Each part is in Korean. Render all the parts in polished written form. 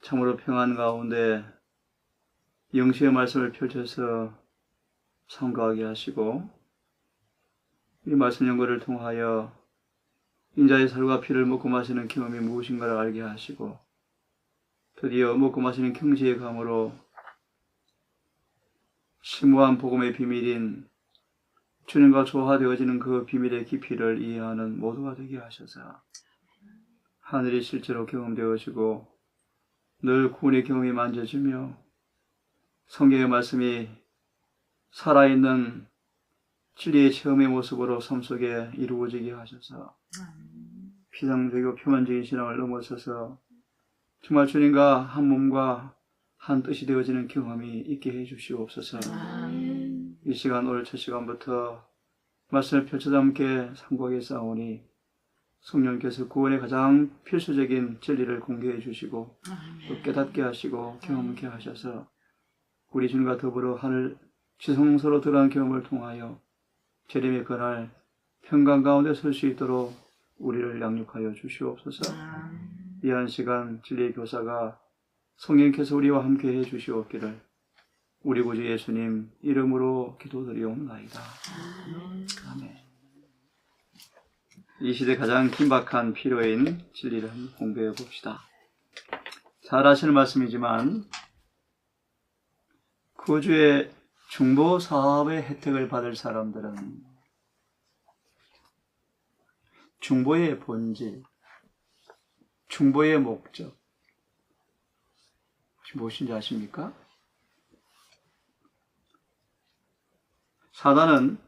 참으로 평안 가운데 영시의 말씀을 펼쳐서 참가하게 하시고, 이 말씀 연구를 통하여 인자의 살과 피를 먹고 마시는 경험이 무엇인가를 알게 하시고, 드디어 먹고 마시는 경지의 감으로 심오한 복음의 비밀인 주님과 조화되어지는 그 비밀의 깊이를 이해하는 모두가 되게 하셔서 하늘이 실제로 경험되어지고 늘 구원의 경험이 만져지며 성경의 말씀이 살아있는 진리의 체험의 모습으로 삶 속에 이루어지게 하셔서 피상적이고 표면적인 신앙을 넘어서서 정말 주님과 한 몸과 한 뜻이 되어지는 경험이 있게 해 주시옵소서. 이 시간 오늘 첫 시간부터 말씀을 펼쳐서 함께 상고하게 싸우니 성령께서 구원의 가장 필수적인 진리를 공개해 주시고 또 깨닫게 하시고 경험케 하셔서 우리 주님과 더불어 하늘 지성소로 들어간 경험을 통하여 재림의 그날 평강 가운데 설 수 있도록 우리를 양육하여 주시옵소서. 이 한 시간 진리의 교사가 성령께서 우리와 함께 해 주시옵기를 우리 구주 예수님 이름으로 기도드리옵나이다. 아멘. 이 시대 가장 긴박한 필요인 진리를 공부해 봅시다. 잘 아시는 말씀이지만 구주의 중보 사업의 혜택을 받을 사람들은 중보의 본질, 중보의 목적 무엇인지 아십니까? 사단은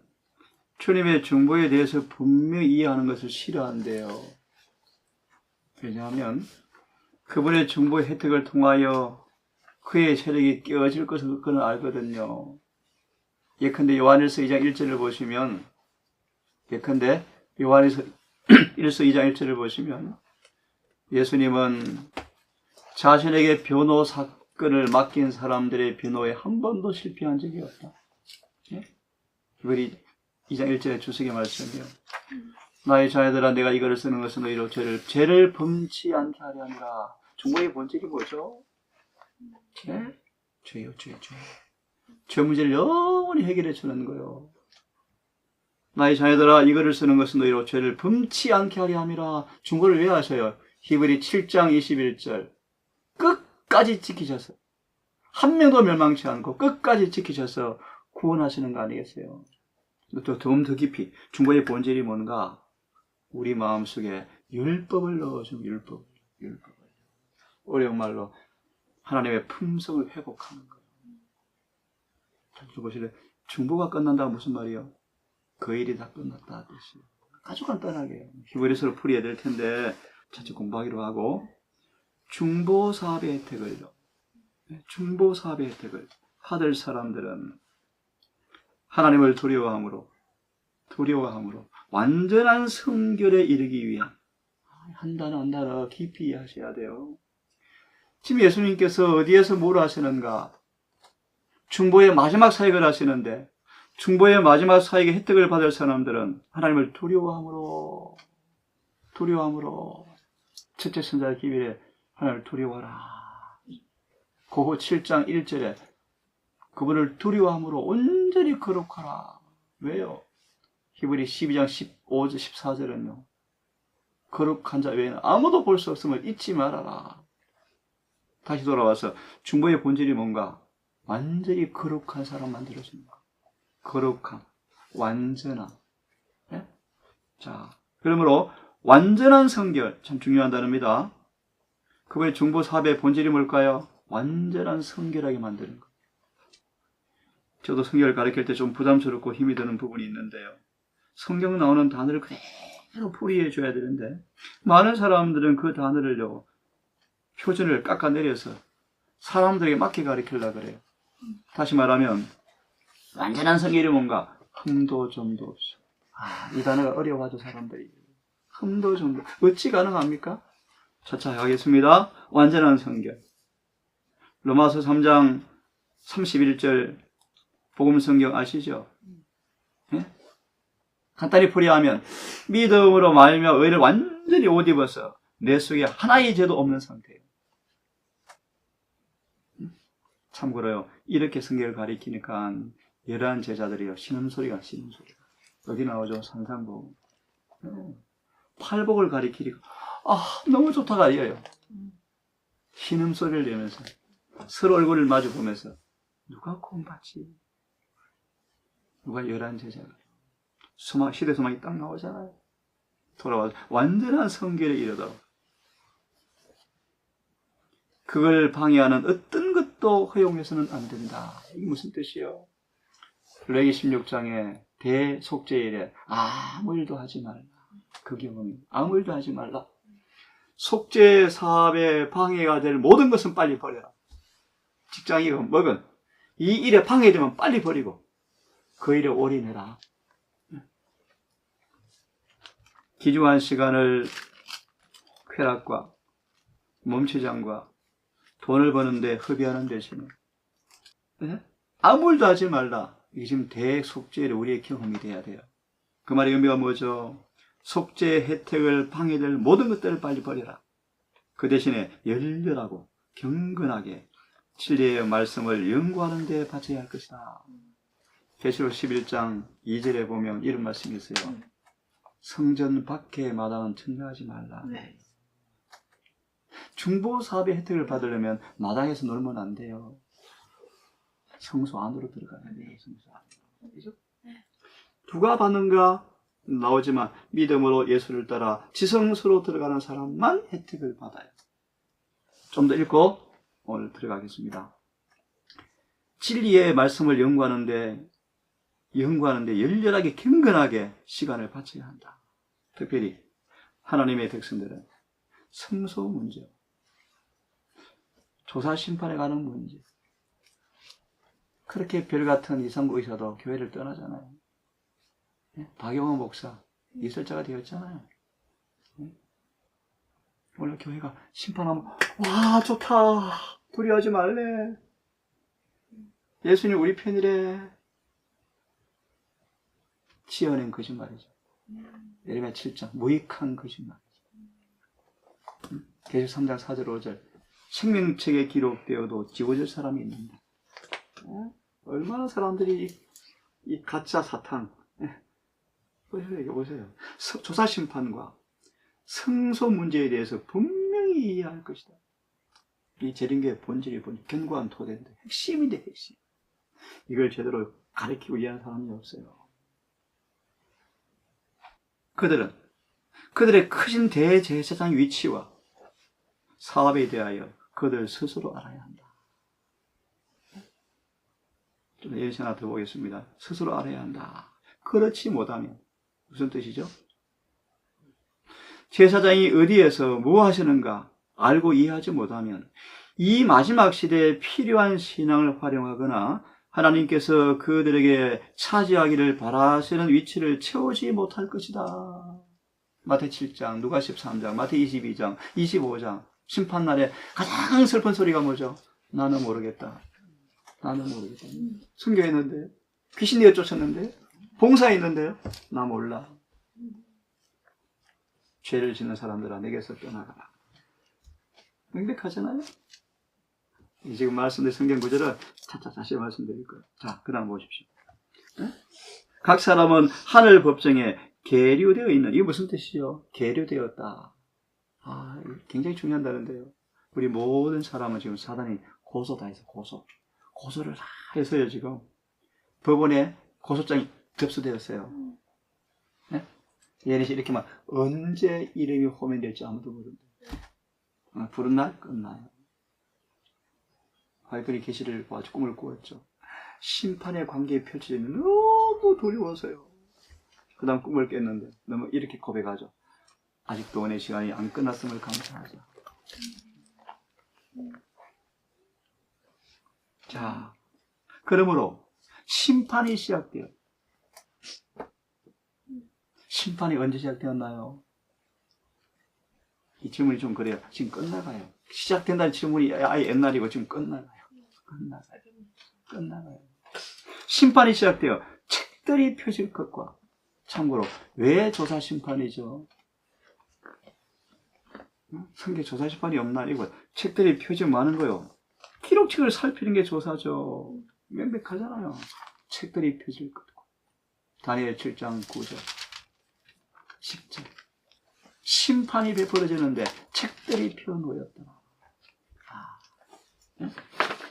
주님의 중보에 대해서 분명히 이해하는 것을 싫어한대요. 왜냐하면 그분의 중보의 혜택을 통하여 그의 세력이 깨어질 것을 그는 알거든요. 예컨대 요한일서 2장 1절을 보시면 요한일서 2장 1절을 보시면 예수님은 자신에게 변호 사건을 맡긴 사람들의 변호에 한 번도 실패한 적이 없다. 우리 2장 1절의 주석의 말씀이요. 나의 자녀들아 내가 이거를 쓰는 것은 너희로 죄를 범치 않게 하려 함이라. 중보의 본질이 뭐죠? 죄요. 죄 문제를 영원히 해결해 주는 거요. 나의 자녀들아 이거를 쓰는 것은 너희로 죄를 범치 않게 하려 함이라. 중보를 왜 하셔요? 히브리 7장 21절 끝까지 지키셔서 한 명도 멸망치 않고 끝까지 지키셔서 구원하시는 거 아니겠어요? 또 더 깊이 중보의 본질이 뭔가? 우리 마음속에 율법을 넣어주면 율법. 어려운 말로 하나님의 품성을 회복하는 거예요. 보시래 중보가 끝난다고 무슨 말이요? 그 일이 다 끝났다 뜻이에요. 아주 간단하게 히브리서로 풀이해야 될 텐데 차츰 공부하기로 하고 중보 사업의 혜택을 받을 사람들은 하나님을 두려워함으로 완전한 성결에 이르기 위한 한 단어 깊이 이해하셔야 돼요. 지금 예수님께서 어디에서 뭘 하시는가? 중보의 마지막 사역을 하시는데 중보의 마지막 사역의 혜택을 받을 사람들은 하나님을 두려워함으로 첫째 선자의 기별에 하나님을 두려워하라. 고호 7장 1절에 그분을 두려워함으로 온전히 거룩하라. 왜요? 히브리 12장 15절 14절은요. 거룩한 자 외에는 아무도 볼 수 없음을 잊지 말아라. 다시 돌아와서 중보의 본질이 뭔가? 완전히 거룩한 사람 만들어주는 거. 거룩함, 완전함. 네? 자, 그러므로 완전한 성결, 참 중요한 단어입니다. 그분의 중보 사업의 본질이 뭘까요? 완전한 성결하게 만드는 것. 저도 성경을 가르칠 때 좀 부담스럽고 힘이 드는 부분이 있는데요. 성경 나오는 단어를 그대로 풀이해 줘야 되는데 많은 사람들은 그 단어를요 표준을 깎아내려서 사람들에게 맞게 가르치려고 그래요. 다시 말하면 완전한 성결이 뭔가? 흠도 점도 없이. 이 단어가 어려워하죠 사람들이. 흠도 점도 어찌 가능합니까? 차차 하겠습니다. 완전한 성결. 로마서 3장 31절 복음 성경 아시죠? 네? 간단히 풀이하면 믿음으로 말미암아 의를 완전히 옷 입어서 내 속에 하나의 죄도 없는 상태예요. 참고로요, 이렇게 성경을 가리키니까 열한 제자들이요, 신음소리가. 어디 나오죠? 산상보. 팔복을 가리키니까 너무 좋다가 아니에요. 신음소리를 내면서 서로 얼굴을 마주 보면서 누가 구원받지? 누가 열한 제자가? 시대 소망이 딱 나오잖아요. 돌아와서 완전한 성결에 이르도록. 그걸 방해하는 어떤 것도 허용해서는 안 된다. 이게 무슨 뜻이요? 레위기 16장에 대속죄일에 아무 일도 하지 말라. 그 경험이 아무 일도 하지 말라. 속죄 사업에 방해가 될 모든 것은 빨리 버려라. 직장이건 뭐건 이 일에 방해되면 빨리 버리고 그 일에 올인해라. 귀중한 시간을 쾌락과 몸치장과 돈을 버는데 허비하는 대신에 아무 일도 하지 말라. 이게 지금 대속죄의 우리의 경험이 돼야 돼요. 그 말의 의미가 뭐죠? 속죄의 혜택을 방해될 모든 것들을 빨리 버려라. 그 대신에 열렬하고 경건하게 진리의 말씀을 연구하는 데 바쳐야 할 것이다. 계시록 11장 2절에 보면 이런 말씀이 있어요. 성전 밖에 마당은 청정하지 말라. 중보사업의 혜택을 받으려면 마당에서 놀면 안 돼요. 성소 안으로 들어가야 돼요. 성소 안으로. 그죠? 누가 받는가 나오지만 믿음으로 예수를 따라 지성소로 들어가는 사람만 혜택을 받아요. 좀 더 읽고 오늘 들어가겠습니다. 진리의 말씀을 연구하는데 열렬하게 경건하게 시간을 바쳐야 한다. 특별히 하나님의 백성들은 성소 문제, 조사 심판에 가는 문제, 그렇게 별같은 이상구 의사도 교회를 떠나잖아요. 박영호 목사 이설자가 되었잖아요. 원래 교회가 심판하면 와 좋다, 두려워하지 말래, 예수님 우리 편이래. 지어낸 거짓말이죠. 예레미야 7장 무익한 거짓말이죠. 계시록 3장 4절 5절 생명책에 기록되어도 지워질 사람이 있는데 얼마나 사람들이 이 가짜 사탕 보세요. 조사심판과 성소 문제에 대해서 분명히 이해할 것이다. 이 재림교의 본질이 견고한 토대인데 핵심인데 핵심. 이걸 제대로 가르치고 이해하는 사람이 없어요. 그들의 크신 대제사장 위치와 사업에 대하여 그들 스스로 알아야 한다. 좀 예시 하나 더 보겠습니다. 스스로 알아야 한다. 그렇지 못하면 무슨 뜻이죠? 제사장이 어디에서 뭐 하시는가 알고 이해하지 못하면 이 마지막 시대에 필요한 신앙을 활용하거나 하나님께서 그들에게 차지하기를 바라시는 위치를 채우지 못할 것이다. 마태 7장, 누가 13장, 마태 22장, 25장 심판날에 가장 슬픈 소리가 뭐죠? 나는 모르겠다. 순교했는데, 귀신이 쫓았는데, 봉사했는데요? 나 몰라. 죄를 짓는 사람들아 내게서 떠나가라. 명백하잖아요? 지금 말씀드린 성경 구절을 다시 말씀드릴 거예요. 자, 그 다음 보십시오. 각 사람은 하늘 법정에 계류되어 있는, 이게 무슨 뜻이요? 계류되었다. 굉장히 중요한 단어인데요. 우리 모든 사람은 지금 사단이 고소다 해서 고소를 다 해서요, 지금. 법원에 고소장이 접수되었어요. 네? 예리씨 이렇게 막 언제 이름이 호명될지 아무도 모른다. 부른 날 끝나요. 바이블이 계시를 봐서 꿈을 꾸었죠. 심판의 관계에 펼쳐지는 너무 두려워서요. 그 다음 꿈을 깼는데 너무 이렇게 고백하죠. 아직도 은혜 시간이 안 끝났음을 감사하자. 자, 그러므로 심판이 시작돼요. 심판이 언제 시작되었나요? 이 질문이 좀 그래요. 지금 끝나가요. 시작된다는 질문이 아예 옛날이고 지금 끝나가요. 심판이 시작되어 책들이 펴질 것과, 참고로 왜 조사 심판이죠? 성경 조사 심판이 없나? 이거 책들이 펴지면 많은 거요. 기록책을 살피는 게 조사죠. 명백하잖아요. 책들이 펴질 것이고. 다니엘 7장 9절 10절 심판이 베풀어지는데 책들이 펴놓였더라.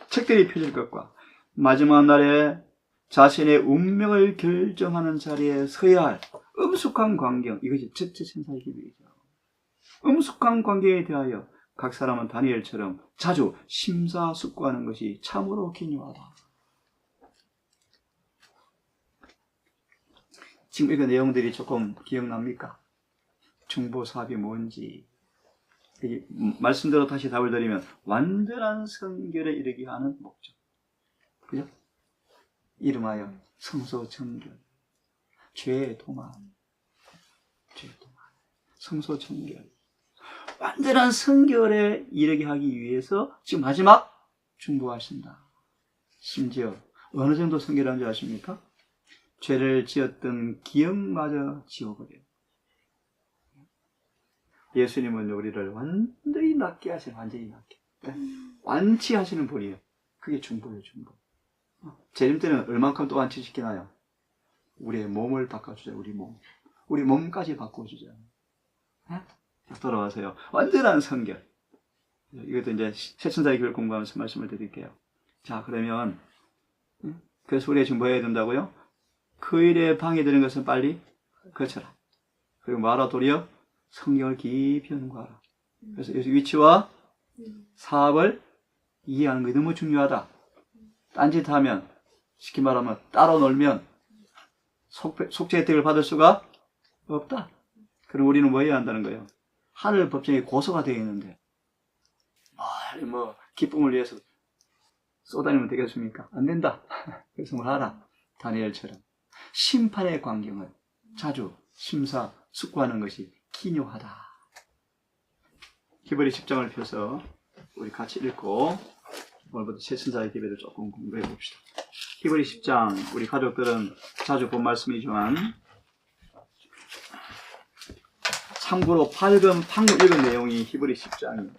책들이 펴질 것과 마지막 날에 자신의 운명을 결정하는 자리에 서야 할 엄숙한 광경, 이것이 첫째 천사의 기별이죠. 엄숙한 광경에 대하여 각 사람은 다니엘처럼 자주 심사숙고하는 것이 참으로 기묘하다. 지금 이거 내용들이 조금 기억납니까? 중보사업이 뭔지. 말씀대로 다시 답을 드리면 완전한 성결에 이르게 하는 목적. 그죠? 이름하여 성소 정결, 죄의 도만, 성소 정결. 완전한 성결에 이르게 하기 위해서 지금 마지막 중보하신다. 심지어 어느 정도 성결한 줄 아십니까? 죄를 지었던 기억마저 지워버려요. 예수님은 우리를 완전히 낫게 하시는, 완전히 낫게. 완치하시는 분이에요. 그게 중보예요, 중보. 재림 때는 얼만큼 또 완치시키나요? 우리의 몸을 바꿔주자, 우리 몸. 우리 몸까지 바꿔주자. 네? 돌아와서요. 완전한 성결. 이것도 이제 새천사의 교를 공부하면서 말씀을 드릴게요. 자, 그러면, 그래서 우리가 지금 뭐 해야 된다고요? 그 일에 방해되는 것은 빨리 거쳐라. 그리고 뭐하라 도리어? 성경을 깊이 연구하라. 그래서 여기서 위치와 사업을 이해하는 게 너무 중요하다. 딴짓하면, 쉽게 말하면 따로 놀면 속죄 혜택을 받을 수가 없다. 그럼 우리는 뭐 해야 한다는 거예요? 하늘 법정에 고소가 되어 있는데 뭐 기쁨을 위해서 쏘다니면 되겠습니까? 안 된다. 그래서 뭘 하라? 다니엘처럼 심판의 광경을 자주 심사숙고하는 것이 기묘하다. 히브리 10장을 펴서 우리 같이 읽고 오늘부터 새천사의 기별을 조금 공부해 봅시다. 히브리 10장, 우리 가족들은 자주 본 말씀이지만 참고로 방금 읽은 내용이 히브리 10장이에요.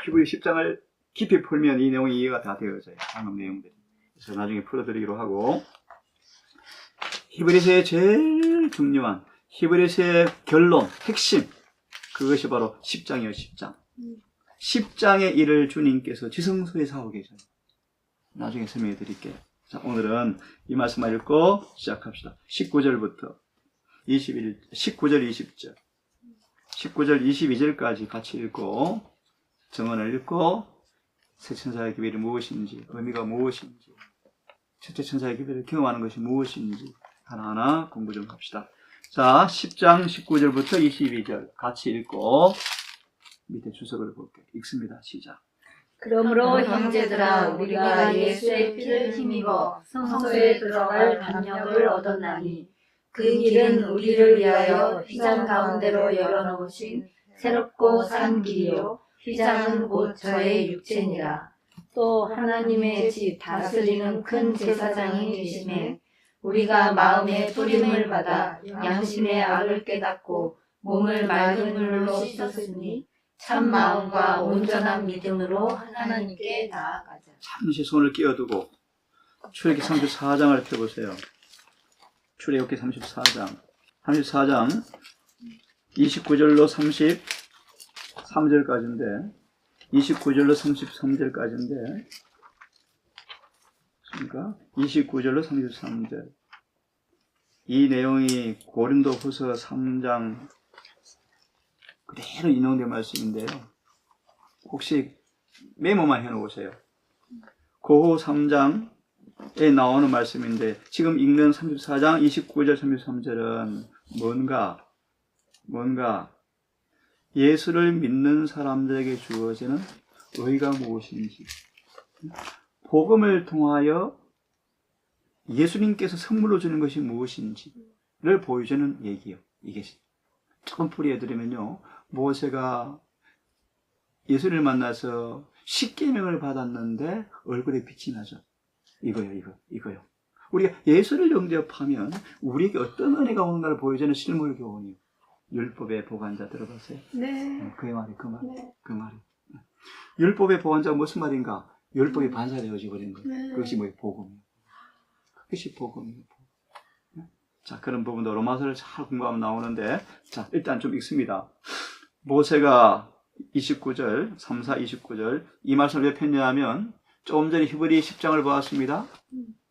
히브리 10장을 깊이 풀면 이 내용이 이해가 다 되어져요. 방금 내용들이. 그래서 나중에 풀어드리기로 하고, 히브리서의 제일 중요한 히브리서의 결론, 핵심, 그것이 바로 10장이에요. 10장. 10장의 일을 주님께서 지성소에서 하고 계셔요. 나중에 설명해 드릴게요. 자, 오늘은 이 말씀을 읽고 시작합시다. 19절부터 19절 20절 19절 22절까지 같이 읽고 정언을 읽고 새천사의 기별이 무엇인지, 의미가 무엇인지, 첫째 천사의 기별을 경험하는 것이 무엇인지 하나하나 공부 좀 합시다. 자, 10장 19절부터 22절 같이 읽고 밑에 주석을 볼게요. 읽습니다. 시작. 그러므로 형제들아, 우리가 예수의 피를 힘입어 성소에 들어갈 담력을 얻었나니 그 길은 우리를 위하여 휘장 가운데로 열어놓으신 새롭고 산 길이요 휘장은 곧 저의 육체니라. 또 하나님의 집 다스리는 큰 제사장이 계심에 우리가 마음의 뿌림을 받아 양심의 악을 깨닫고 몸을 맑은 물로 씻었으니 참 마음과 온전한 믿음으로 하나님께 나아가자. 잠시 손을 끼워두고 출애굽기 34장을 펴보세요. 출애굽기 34장 29절로 33절까지인데 29절로 33절까지인데 그러니까 29절로 33절 이 내용이 고린도후서 3장 그대로 인용된 말씀인데요. 혹시 메모만 해놓으세요. 고호 3장에 나오는 말씀인데 지금 읽는 34장 29절 33절은 뭔가 예수를 믿는 사람들에게 주어지는 의가 무엇인지, 복음을 통하여 예수님께서 선물로 주는 것이 무엇인지를 보여주는 얘기예요. 이게 조금 풀이해드리면요, 모세가 예수를 만나서 십계명을 받았는데 얼굴에 빛이 나죠. 이거요. 우리가 예수를 영접하면 우리에게 어떤 은혜가 오는가를 보여주는 실물 교훈이에요. 율법의 보관자 들어봤어요? 네. 그 말이. 네. 율법의 보관자가 무슨 말인가? 율법이 반사되어져 버리는 거예요. 그것이 뭐예요? 복음이에요. 그것이 복음이에요. 자, 그런 부분도 로마서를 잘 공부하면 나오는데, 자, 일단 좀 읽습니다. 모세가 29절, 3, 4, 29절, 이 말씀을 왜 폈냐면, 조금 전에 히브리 10장을 보았습니다.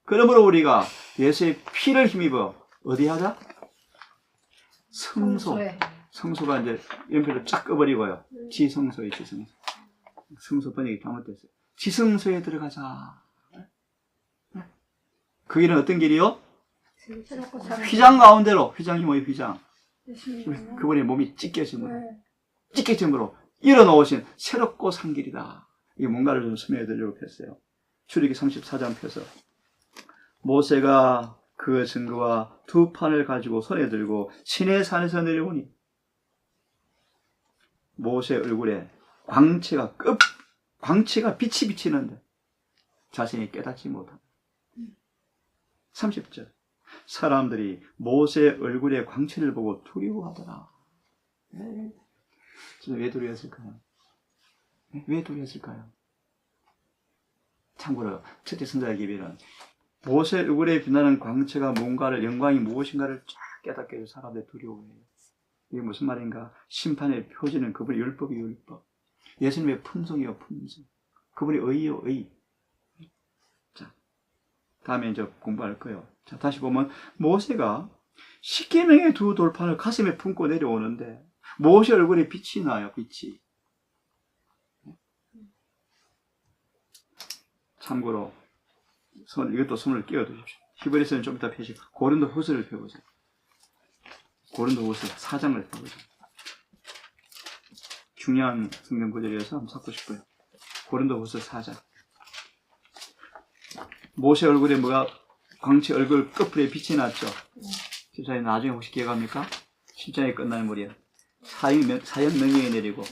그러므로 우리가 예수의 피를 힘입어, 어디 하자? 성소. 성소가 이제 연필로 쫙 꺼버리고요. 지성소에 지성소. 성소 번역이 잘못됐어요. 지성소에 들어가자. 그 길은 어떤 길이요? 휘장 가운데로, 휘장이 뭐예요, 휘장? 그분의 몸이 찢겨짐으로 일어놓으신 새롭고 산 길이다. 이게 뭔가를 좀 설명해 드리려고 했어요. 출애굽기 34장 펴서 모세가 그 증거와 두 판을 가지고 손에 들고 시내 산에서 내려오니 모세 얼굴에 광채가 빛이 비치는데 자신이 깨닫지 못한다. 30절 사람들이 모세 얼굴의 광채를 보고 두려워하더라. 왜 두려웠을까요? 왜 두려웠을까요? 참고로 첫째 선자의 기별은 모세 얼굴에 빛나는 광채가 뭔가를, 영광이 무엇인가를 쫙 깨닫게 해서 사람들이 두려워해요. 이게 무슨 말인가? 심판의 표지는 그분의 율법이 율법. 예수님의 품성이요 품성. 그분의 의요 의. 자, 다음에 이제 공부할 거예요. 자, 다시 보면 모세가 십계명의 두 돌판을 가슴에 품고 내려오는데 모세 얼굴에 빛이 나요. 빛이. 참고로 이것도 손을 끼워 두십시오. 히브리서는 좀 이따 펴시고 고린도후서를 펴보세요. 고린도후서 4장을 펴보세요. 중요한 성경 구절이어서 한번 찾고 싶어요. 고린도후서 4장. 모세 얼굴에 뭐가 광채 얼굴 끝풀에 빛이 났죠. 집사님 나중에 혹시 기억합니까? 10장이 끝나는 무렵 사형 명령이 내리고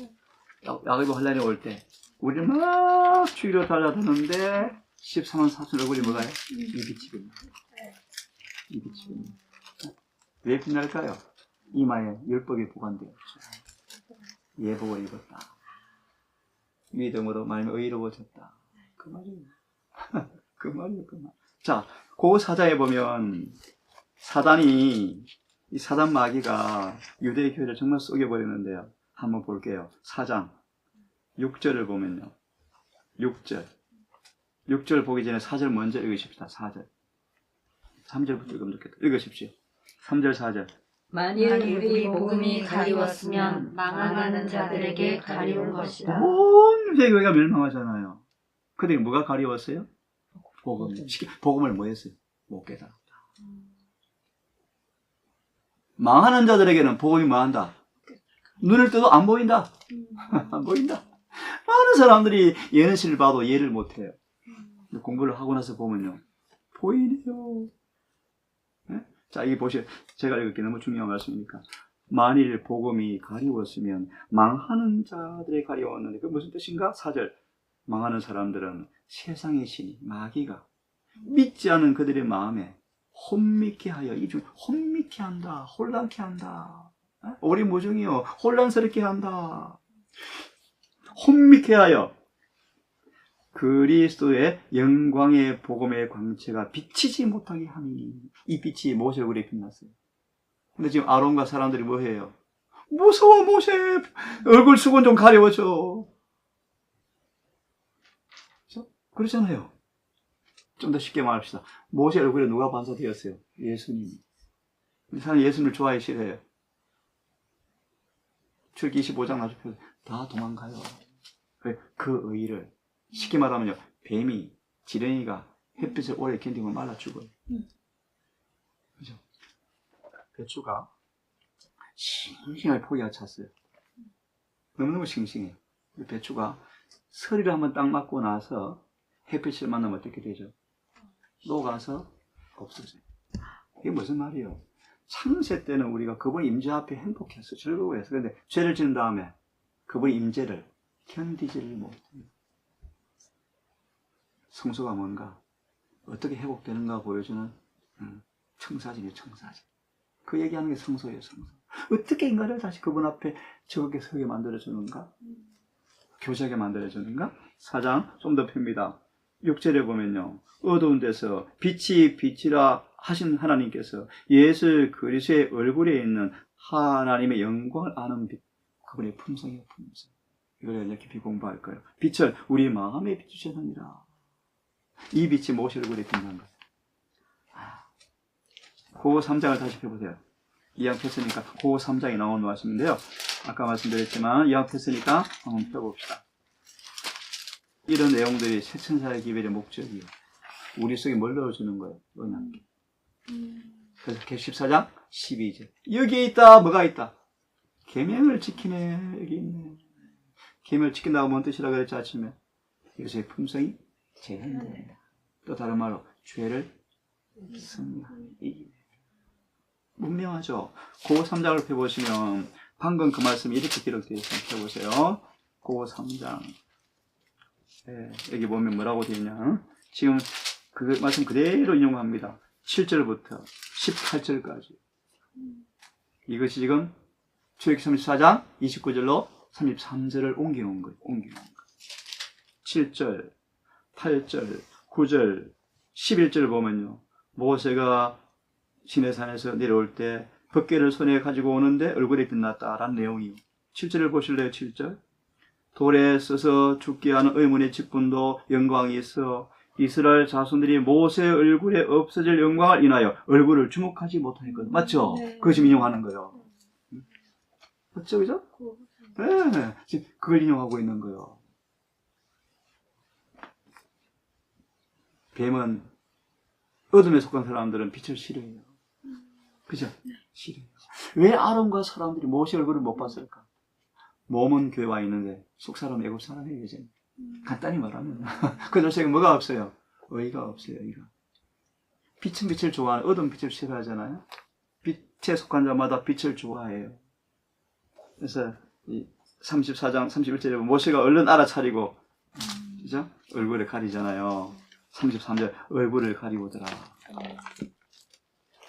야곱이 환란이 올 때 우리를 막 죽이러 달려드는데 14만 4천 얼굴이 뭐가요? 이 빛이 빛나. 이 빛이 빛나. 왜 빛날까요? 이마에 율법이 보관되었죠. 예복을 입었다. 믿음으로 말하면 의로워졌다. 그 말이에요. 그 말이에요. 그 말. 자, 그 사자에 보면 사단이 이 사단 마귀가 유대 교회를 정말 속여버리는데요. 한번 볼게요. 4장 6절을 보면요. 6절 보기 전에 4절 먼저 읽으십시다. 4절. 3절부터 읽으면 좋겠다. 읽으십시오. 3절 4절. 만일 우리 복음이 가리웠으면 망하는 자들에게 가리운 것이다. 온 세계가 멸망하잖아요. 근데 뭐가 가리웠어요? 복음을 뭐 했어요? 못 깨달았다. 망하는 자들에게는 복음이 뭐 한다? 눈을 떠도 안 보인다. 안 보인다. 많은 사람들이 예언실을 봐도 이해를 못해요. 공부를 하고 나서 보면요. 보이네요. 네? 자, 이게 보세요. 제가 읽을게 너무 중요한 말씀이니까. 만일 복음이 가리웠으면 망하는 자들에 가리웠는데 그 무슨 뜻인가? 4절. 망하는 사람들은 세상의 신이 마귀가 믿지 않은 그들의 마음에 혼미케 하여 혼미케 한다. 혼란케 한다. 오리무중이요. 혼란스럽게 한다. 혼미케 하여 그리스도의 영광의 복음의 광채가 비치지 못하게 하니 이 빛이 모세 얼굴에 빛났어요. 근데 지금 아론과 사람들이 뭐 해요? 무서워 모세 얼굴 수건 좀 가려워줘. 그렇잖아요. 좀 더 쉽게 말합시다. 모세 얼굴에 누가 반사되었어요? 예수님이. 사람이 예수님을 좋아해 싫어해요. 출기 25장 나중에 다 도망가요. 그 의의를 쉽게 말하면요. 뱀이, 지렁이가 햇빛을 오래 견디면 말라 죽어요. 그죠? 배추가 싱싱하게 포기가 찼어요. 너무너무 싱싱해요. 배추가 서리를 한번 딱 맞고 나서 햇빛을 만나면 어떻게 되죠? 녹아서 없어져요. 이게 무슨 말이에요? 창세 때는 우리가 그분 임재 앞에 행복했어, 즐거워했어. 그런데 죄를 지은 다음에 그분 임재를 견디지를 못해요. 성소가 뭔가 어떻게 회복되는가 보여주는 청사진이에요. 청사진. 그 얘기하는 게 성소예요. 성소. 어떻게 인간을 다시 그분 앞에 저렇게 서게 만들어주는가? 교제하게 만들어주는가? 34장 좀 더 펴니다. 6절에 보면요. 어두운 데서 빛이 빛이라 하신 하나님께서 예수 그리스도의 얼굴에 있는 하나님의 영광을 아는 빛. 그분의 품성이에요, 품성. 이걸 이제 깊이 공부할 거예요. 빛을 우리 마음에 비추셨느니라. 이 빛이 무엇이 얼굴에 빛난 거예요. 고 3장을 다시 펴보세요. 이왕 폈으니까 고 3장이 나온 말씀인데요. 아까 말씀드렸지만 이왕 폈으니까 한번 펴봅시다. 이런 내용들이 새천사의 기별의 목적이에요. 우리 속에 뭘 넣어주는 거예요? 은하께. 그래서 14장 12절. 여기에 있다. 뭐가 있다? 계명을 지키네. 여기 있네. 계명을 지킨다고 뭔 뜻이라 그랬지 아침에? 이것의 품성이 제한된다. 또 다른 말로 죄를 승리하네. 분명하죠. 고 3장을 펴보시면 방금 그 말씀이 이렇게 기록되어 있어요. 펴보세요. 고 3장. 네, 여기 보면 뭐라고 되어 있냐. 지금 그 말씀 그대로 인용합니다. 7절부터 18절까지. 이것이 지금 출애굽기 34장 29절로 33절을 옮겨놓은 거예요. 7절, 8절, 9절, 11절 보면요. 모세가 시내산에서 내려올 때 벗개를 손에 가지고 오는데 얼굴이 빛났다라는 내용이요. 7절을 보실래요? 7절. 돌에 써서 죽게 하는 의문의 직분도 영광이 있어 이스라엘 자손들이 모세의 얼굴에 없어질 영광을 인하여 얼굴을 주목하지 못하였거든. 맞죠? 네. 그것이 인용하는 거예요. 맞죠? 그죠? 네. 지금 그걸 인용하고 있는 거예요. 뱀은 어둠에 속한 사람들은 빛을 싫어해요. 그죠? 싫어해요. 왜 아론과 사람들이 모세 얼굴을 못 봤을까? 몸은 교회 와 있는데 속 사람 애국 사람이에요. 이제 간단히 말하면 그 자식에 뭐가 없어요? 의의가 없어요. 의의가. 빛은 빛을 좋아하는 어두운 빛을 싫어하잖아요. 빛에 속한 자마다 빛을 좋아해요. 그래서 이 34장 31절에 모세가 얼른 알아차리고 그죠? 얼굴을 가리잖아요. 33절 얼굴을 가리고더라.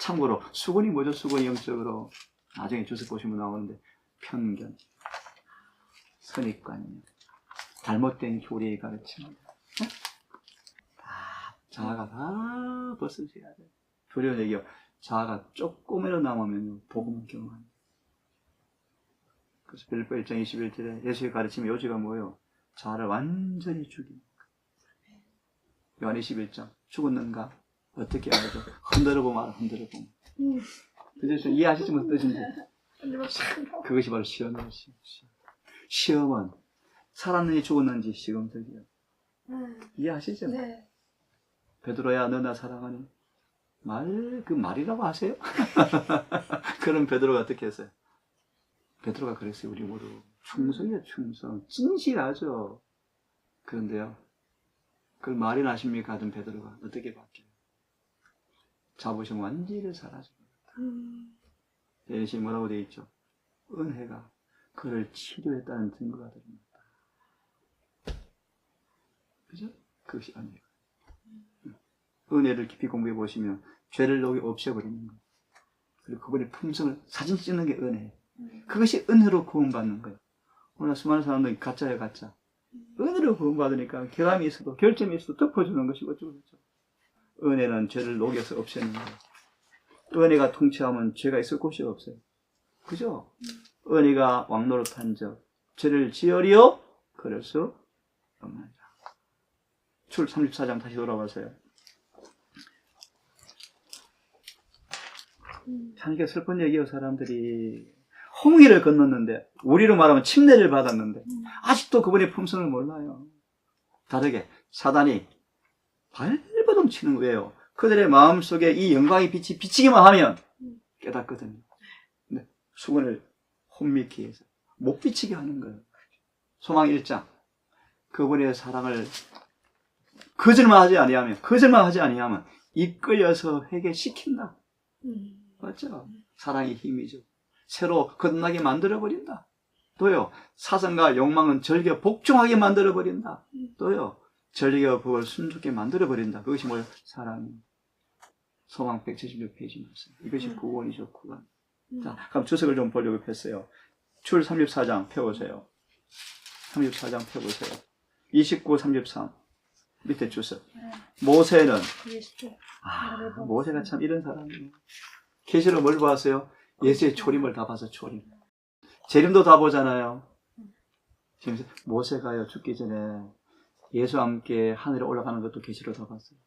참고로 수건이 뭐죠? 수건이 영적으로 나중에 주석 보시면 나오는데 편견, 선입관념, 잘못된 교리의 가르침입니다. 자아가 다 벗어져야 돼. 두려운 얘기요. 자아가 조금이라도 남으면 복음을 경험합니다. 그래서 빌립보 1장 21절에 예수의 가르침의 요지가 뭐예요? 자아를 완전히 죽이는 것. 요한 21장 죽었는가? 어떻게 알죠? 흔들어보면 알아. 흔들어보면. 그래서 이해하시지 무슨 뜻인지. 그것이 바로 시험이에요. 시험은 살았는지 죽었는지 시험적이에요. 이해하시죠? 네. 베드로야 너나 사랑하니? 그 말이라고 하세요? 그럼 베드로가 어떻게 했어요? 베드로가 그랬어요. 우리 모두 충성이에요. 충성. 진실하죠. 그런데요. 그걸 말이나 하십니까? 하던 베드로가 어떻게 바뀌어요? 자부심 완전히 사라집니다. 예시 뭐라고 되어 있죠? 은혜가 그를 치료했다는 증거가 됩니다. 그죠? 그것이 아니에요. 은혜를 깊이 공부해 보시면 죄를 녹이 없애버리는 거예요. 그리고 그분의 품성을 사진 찍는 게 은혜예요. 그것이 은혜로 구원받는 거예요. 오늘 수많은 사람들이 가짜예요, 가짜. 은혜로 구원받으니까 결함이 있어도 결점이 있어도 덮어주는 것이 어쩌고 저쩌고. 은혜는 죄를 녹여서 없애는 거예요. 은혜가 통치하면 죄가 있을 곳이 없어요. 그죠? 은혜가 왕노릇한 적, 죄를 지으려 그럴 수 없는 자. 출 34장 다시 돌아가세요. 참 이게 슬픈 얘기예요. 사람들이 홍해를 건넜는데, 우리로 말하면 침례를 받았는데 아직도 그분의 품성을 몰라요. 다르게 사단이 발버둥 치는 거예요. 그들의 마음속에 이 영광의 빛이 비치기만 하면 깨닫거든요. 근데 수건을 혼미케 해서 못 비치게 하는 거예요. 소망 1장 그분의 사랑을 거절만 하지 아니하면 이끌려서 회개시킨다. 맞죠? 사랑의 힘이죠. 새로 거듭나게 만들어버린다. 또요, 사상과 욕망은 절개 복종하게 만들어버린다. 또요, 절개와 법을 순종하게 만들어버린다. 그것이 뭐예요? 사랑이. 소망 176페이지 말씀. 이것이 구원이죠, 구원. 자, 그럼 주석을 좀 보려고 폈어요. 출 34장 펴보세요. 34장 펴보세요. 29, 33 밑에 주석. 모세는 그리스도. 모세가 참 이런 사람이에요. 계시로 뭘 보았어요? 예수의 초림을 다 봐서 초림. 재림도 다 보잖아요. 지금 모세가요 죽기 전에 예수와 함께 하늘에 올라가는 것도 계시로 다 봤어요.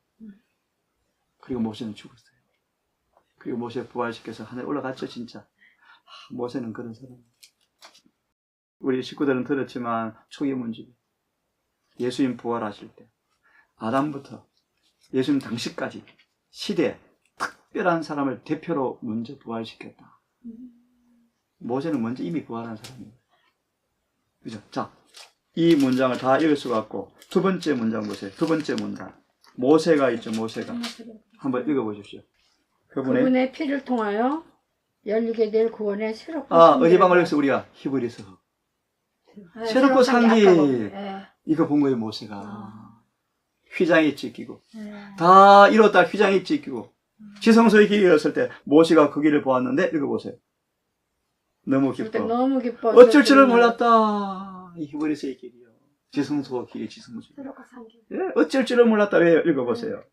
그리고 모세는 죽었어요. 그리고 모세 부활시켜서 하늘에 올라갔죠 진짜. 모세는 그런 사람. 우리 식구들은 들었지만 초기 문제. 예수님 부활하실 때 아담부터 예수님 당시까지 시대에 특별한 사람을 대표로 먼저 부활시켰다. 모세는 먼저 이미 부활한 사람이에요. 그죠? 자, 이 문장을 다 읽을 수가 없고 두 번째 문장 보세요. 두 번째 문장. 모세가 있죠. 모세가. 한번 읽어보십시오. 그분의 피를 통하여 열리게 될 구원의 새롭고 어디 방을 여기서 우리가 히브리서 새롭고 산기 이거 본 거예요. 모세가 휘장이 찢기고 다 이뤘다 휘장이 찢기고 지성소의 길이 열었을 때 모세가 그 길을 보았는데 읽어보세요. 너무 기뻐. 너무 기뻐. 어쩔 줄을 몰랐다. 이 히브리서의 길이요. 지성소 길이 지성소. 예, 어쩔 줄을 몰랐다. 왜 읽어보세요.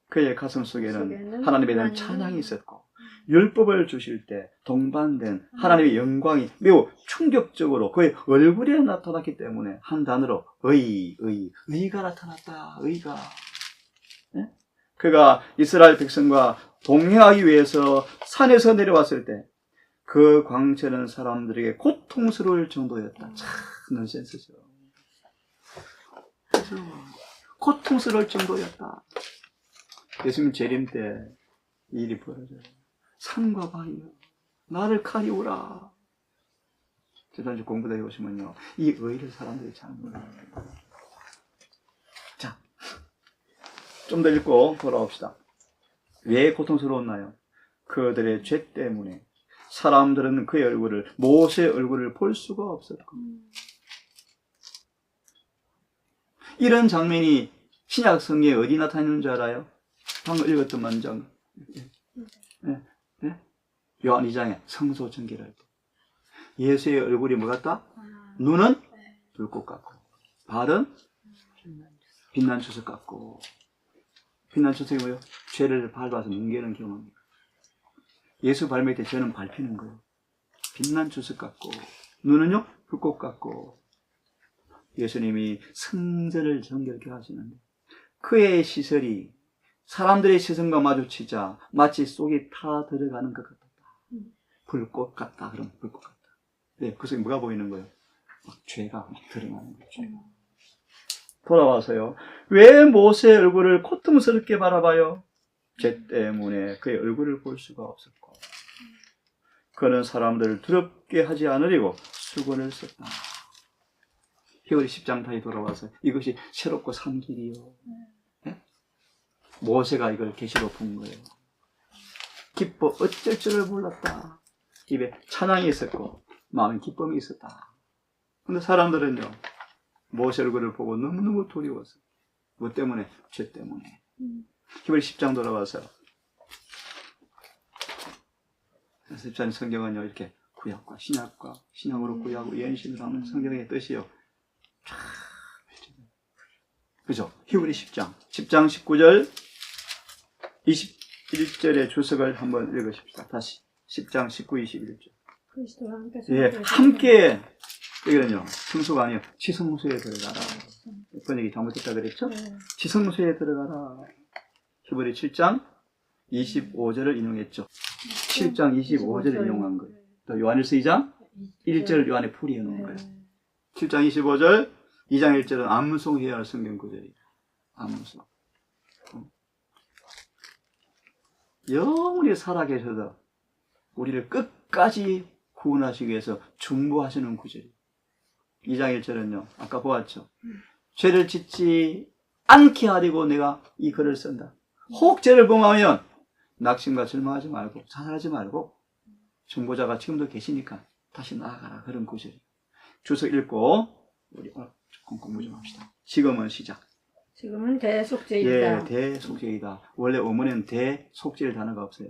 그의 가슴 속에는 하나님에 대한 찬양이 있었고 율법을 주실 때 동반된 하나님의 영광이 매우 충격적으로 그의 얼굴에 나타났기 때문에 한 단어로 의가 나타났다. 의가. 예? 그가 이스라엘 백성과 동행하기 위해서 산에서 내려왔을 때 그 광채는 사람들에게 고통스러울 정도였다. 참 넌센스죠. 고통스러울 정도였다. 예수님 재림 때 이 일이 벌어져요. 산과 바위여 나를 가리우라. 지난주 공부대 오시면요 이 의를 사람들이 잘 몰라요. 자, 좀 더 읽고 돌아옵시다. 왜 고통스러웠나요? 그들의 죄 때문에 사람들은 그의 얼굴을 모세의 얼굴을 볼 수가 없었고 이런 장면이 신약 성경에 어디 나타나는 줄 알아요? 방금 읽었던 문장. 요한 2장에 성소 전개를 할 때 예수의 얼굴이 뭐 같다? 눈은 불꽃 같고 발은 빛난 주석 같고 빛난 주석이 뭐예요? 죄를 밟아서 뭉개는 경험입니다. 예수 발매 때 죄는 밟히는 거예요. 빛난 주석 같고 눈은요 불꽃 같고 예수님이 성전을 정결케 하시는데 그의 시설이 사람들의 시선과 마주치자 마치 속이 타 들어가는 것 같았다. 불꽃 같다. 그럼 불꽃 같다. 네, 그 속에 뭐가 보이는 거예요? 막 죄가 막 드러나는 거예요. 죄가. 돌아와서요. 왜 모세의 얼굴을 고통스럽게 바라봐요? 죄 때문에 그의 얼굴을 볼 수가 없었고 그는 사람들을 두렵게 하지 않으려고 수건을 썼다. 히브리 10장 다시 돌아와서 이것이 새롭고 산 길이요. 네? 모세가 이걸 계시로 본 거예요. 기뻐 어쩔 줄을 몰랐다. 입에 찬양이 있었고 마음에 기쁨이 있었다. 근데 사람들은요 모세 얼굴을 보고 너무너무 두려웠어. 뭐 때문에? 죄 때문에. 히브리 10장 돌아와서 10장 성경은요 이렇게 구약과 신약과 신약으로 구약으로 연신을 하는 성경의 뜻이요. 그죠? 히브리 10장 19절 21절의 주석을 한번 읽으십시다. 다시 10장 19, 21절. 예, 함께 이거는요 성소가 아니에요. 지성소에 들어가라. 번역이 잘못했다 그랬죠? 지성소에 들어가라. 히브리 7장 25절을 인용했죠. 7장 25절을 인용한 거예요. 또 요한일서 2장 1절을 요한에 풀이해 놓은 거예요. 7장 25절 2장 1절은 암송해야 할 성경 구절이에요. 암송. 영원히 살아계셔서 우리를 끝까지 구원하시기 위해서 중보하시는 구절이에요. 2장 1절은요. 아까 보았죠. 죄를 짓지 않게 하려고 내가 이 글을 쓴다. 혹 죄를 범하면 낙심과 절망하지 말고 자살하지 말고 중보자가 지금도 계시니까 다시 나아가라. 그런 구절이에요. 주석 읽고 우리 조금 공부 좀 합시다. 지금은 시작. 지금은 대속죄이다. 예, 대속죄이다. 원래 어머니는 대속죄일 단어가 없어요.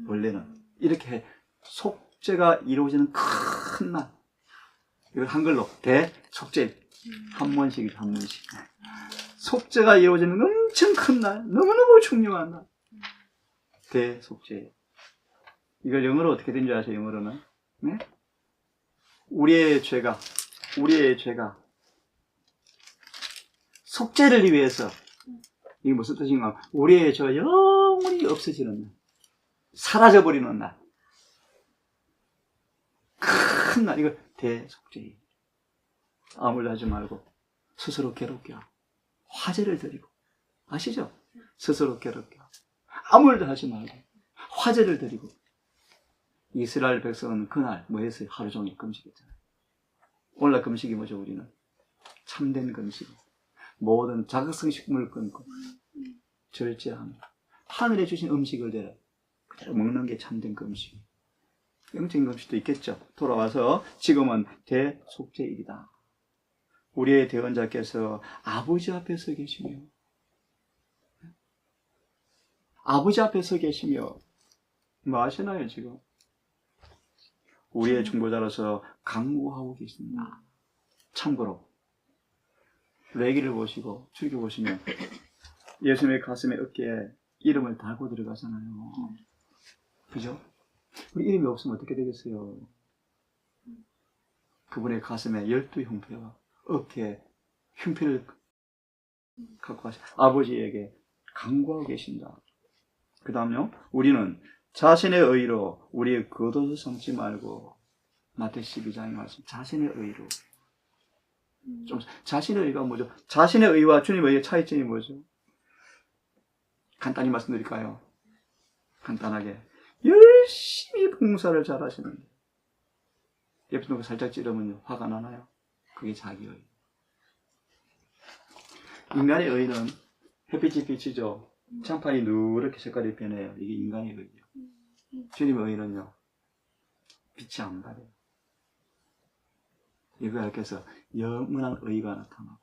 원래는 이렇게 속죄가 이루어지는 큰 날. 이걸 한글로 대속죄 한 번씩이죠, 한 번씩. 속죄가 이루어지는 엄청 큰 날, 너무너무 중요한 날. 대속죄. 이걸 영어로 어떻게 된 줄 아세요, 영어로는? 네? 우리의 죄가 속죄를 위해서, 이게 무슨 뜻인가? 우리의 죄가 영원히 없어지는 날. 사라져버리는 날. 큰 날, 이거 대속죄. 아무 일 하지 말고, 스스로 괴롭게 하고, 화제를 드리고, 아시죠? 스스로 괴롭게 하고, 아무 일도 하지 말고, 화제를 드리고. 이스라엘 백성은 그날 뭐 했어요? 하루 종일 금식했잖아요. 오늘날 금식이 뭐죠, 우리는? 참된 금식. 모든 자극성 식물을 끊고, 절제하며, 하늘에 주신 음식을 그대로 먹는 게 참된 금식. 영적인 금식도 있겠죠. 돌아와서 지금은 대속죄일이다. 우리의 대언자께서 아버지 앞에 서 계시며, 아버지 앞에 서 계시며, 뭐 아시나요, 지금? 우리의 중보자로서 강구하고 계십니다. 참고로, 레기를 보시고, 출교 보시면, 예수님의 가슴에 어깨에 이름을 달고 들어가잖아요. 그죠? 우리 이름이 없으면 어떻게 되겠어요? 그분의 가슴에 12흉패와 어깨에 흉패를 갖고 가시 아버지에게 강구하고 계신다. 그 다음요, 우리는 자신의 의로 우리의 겉옷을 삼지 말고, 마태 12장의 말씀, 자신의 의로. 좀 자신의 의가 뭐죠? 자신의 의와 주님의 의의 차이점이 뭐죠? 간단히 말씀드릴까요? 간단하게. 열심히 봉사를 잘하시는데 옆에 누가 살짝 찌르면요, 화가 나나요? 그게 자기 의. 인간의 의는 햇빛이 비치죠. 장판이 누렇게 색깔이 변해요. 이게 인간의 의예요. 주님의 의는요, 빛이 안 가려요. 이거에 이렇게 해서 영원한 의가 나타나고,